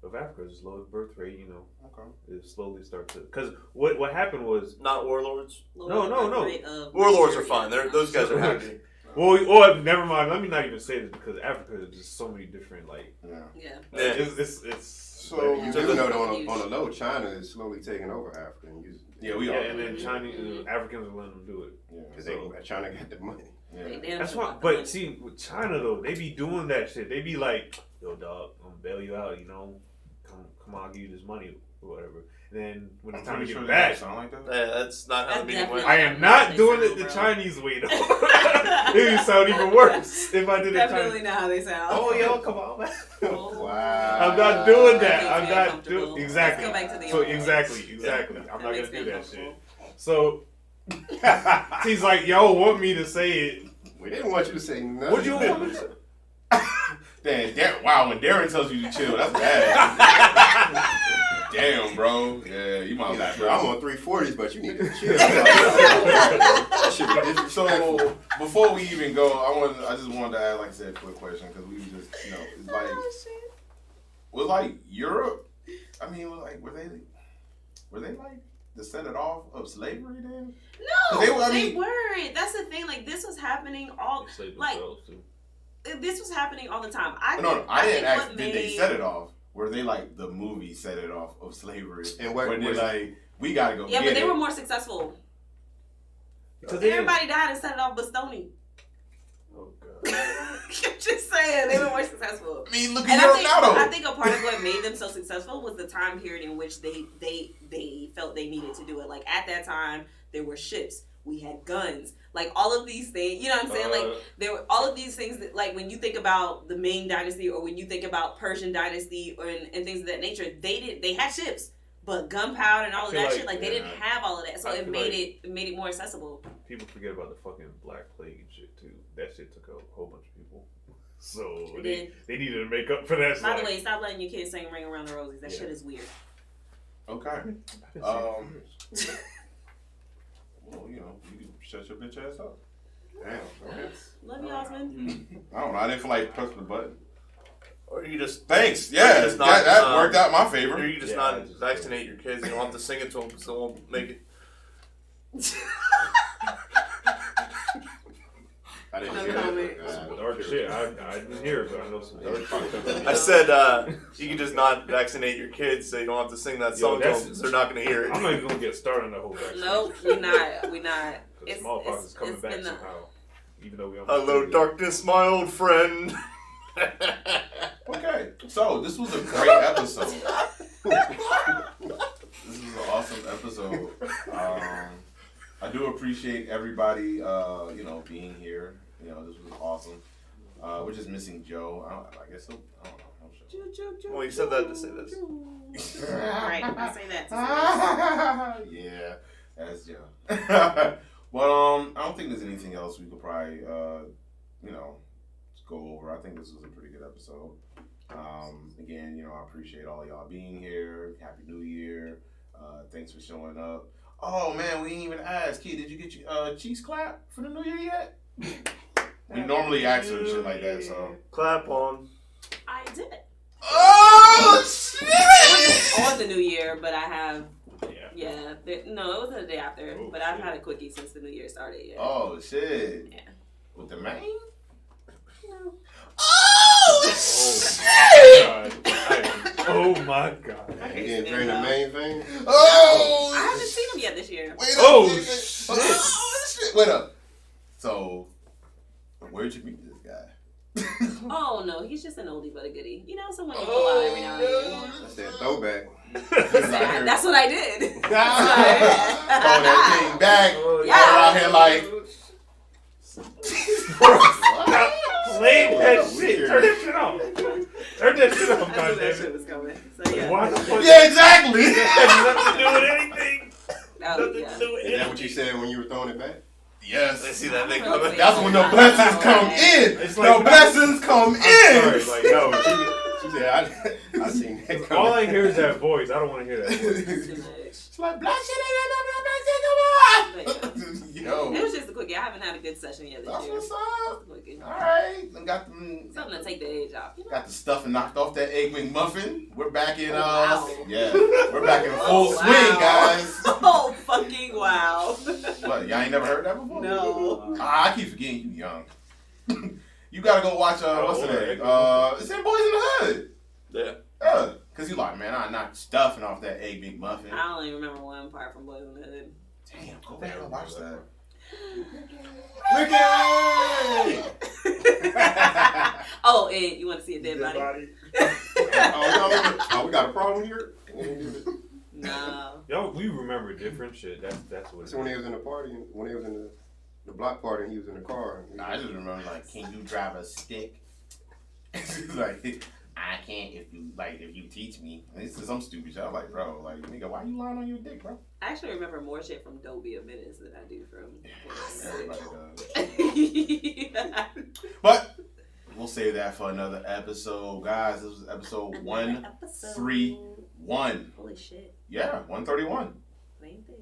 of Africa, just low birth rate. Okay. It slowly starts to because what happened was Not warlords. No. Warlords are fine. Those guys are happy. Well, never mind. Let me not even say this because Africa is just so many different It's so you do know that on the low, China is slowly taking over Africa and using. Yeah, we are. And then Chinese Africans are letting them do it. Yeah, because China got the money. Yeah. That's why. But see, with China though, they be doing that shit. They be like, "Yo, dog, I'm gonna bail you out. Come on, I'll give you this money or whatever." And then when it's time to get back, sound like that? That's not how the meeting went. I am not doing it the Chinese way though. It would sound even worse if I did it. Definitely not how they sound. Oh, yo, come on, man. Wow. I'm not doing that. I'm not doing exactly. Let's go back to the So exactly. I'm not gonna do that shit. So he's like, "Y'all want me to say it? We didn't want you to say nothing. What you want me to say?" Wow, when Darren tells you to chill, that's bad. Damn, bro. Yeah, you might like, bro, I'm on 340s, but you need to chill. So before we even go, I just wanted to ask, like I said, a quick question because we just, it's like, was like Europe. I mean, were they like the set it off of slavery then? No, they weren't. That's the thing. Like this was happening all this was happening all the time. I didn't ask. Did they set it off? Were they like the movie set it off of slavery? And when they're like, we gotta go. Yeah, but they were more successful. Because everybody died and set it off, but Stoney. Oh god. I'm just saying, they were more successful. I mean, look at Europe now, though. I think a part of what made them so successful was the time period in which they felt they needed to do it. Like at that time, there were ships. We had guns. Like all of these things, you know what I'm saying? Like there were all of these things that, like when you think about the Ming Dynasty or when you think about Persian Dynasty and things of that nature, they had ships, but gunpowder and all of that shit, like they didn't have all of that, so it made it more accessible. People forget about the fucking Black Plague and shit too. That shit took a whole bunch of people. So they needed to make up for that. By the way, stop letting your kids sing "Ring Around the Rosies." That shit is weird. Okay. Well, you can shut your bitch ass up. Damn. Okay. Love you, Osmond. I don't know. I didn't feel like pressing the button. Or you just... Thanks. Yeah, that worked out in my favor. Or you just not vaccinate your kids. You don't have to sing it to them because they won't make it. I didn't hear that. Some dark shit. I didn't hear it, but I know some dark shit. I said you can just not vaccinate your kids so you don't have to sing that song to them because they're not going to hear it. I'm not even going to get started on that whole vaccine. Nope, we're not. Because smallpox is coming back somehow. Even though we don't. Hello, darkness, my old friend. Okay, so this was a great episode. This is an awesome episode. I do appreciate everybody, being here. This was awesome. We're just missing Joe. I guess so. I don't know. Well, you said that to say this. Right, I say that to say this. Yeah. That's Joe. But I don't think there's anything else we could probably go over. I think this was a pretty good episode. Again, I appreciate all y'all being here. Happy New Year. Thanks for showing up. Oh man, we didn't even ask. Kid, did you get your cheeks clap for the New Year yet? We normally ask her shit like that, so Clap on. I did. Oh shit! It wasn't on the New Year, but I have. Yeah. No, it wasn't the day after. Oh, but I've had a quickie since the New Year started. Yeah. Oh shit! Yeah. With the man? No. Oh shit! Oh my god! You didn't train the main thing? Oh! I haven't seen him yet this year. Wait up! Oh, shit! Oh shit! Wait up. So, where'd you meet this guy? Oh no, he's just an oldie but a goodie. Someone you pull out every now and then. That's that throwback. That's what I did. Throw that thing back. Yeah. Out here like. Play that shit. Turn that shit off. Turn that shit off, I knew that goddammit. shit was coming. So yeah. Why the fuck? Yeah, exactly. That has nothing to do with anything. Oh, yeah. Nothing to do with Is that what you anything. said when you were throwing it back? Yes. I see that thing I don't know. coming. That's when the blessings come in. It's The like- blessings come Sorry, in. like no. She said I seen that coming. All I hear is that voice. I don't want to hear that voice. Too much. It's like black shit But, ain't Yo. It was just a quickie. I haven't had a good session yet this That's year. what's Just up. a quickie. Alright. Got them. Something to take the edge off. Got the stuffing knocked off that egg McMuffin. We're back in Wow. yeah. We're back in full Oh, swing, wow. guys. Oh, fucking wow. What, y'all ain't never heard that before? No. I keep forgetting you young. You gotta go watch what's the name? It's in Boys in the Hood. Yeah. Cause you like, man, I'm not stuffing off that egg McMuffin. I only remember one part from Boys in the Hood. Damn, go back and watch that. Oh, and you want to see a dead body? Oh, we got a problem here? No. Yo, we remember different shit. That's what. So when they was in the party, when they was in the block party, and he was in the car. Nah, I just remember like, can you drive a stick? It's like, I can't if you teach me. And this is some stupid shit. I'm like, bro, like, nigga, why you lying on your dick, bro? I actually remember more shit from Dobie of Minutes than I do from. Everybody does. But we'll save that for another episode, guys. This was episode 131. Holy shit. Yeah, 131. Same thing.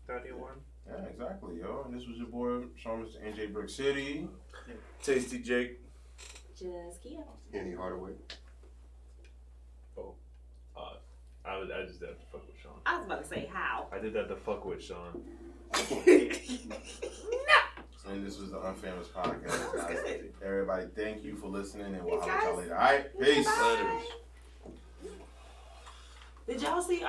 31. Yeah, exactly, yo. And this was your boy, Sean, Mr. NJ Brick City. Tasty Jake. Just keep up. Any Hardaway. I just did that to fuck with Sean. I was about to say how. I did that to fuck with Sean. And this was the UNFAMOUS Podcast, guys. Good. Everybody, thank you for listening, and we'll Thanks, holler at y'all guys. later. All right, peace. Bye. Did y'all see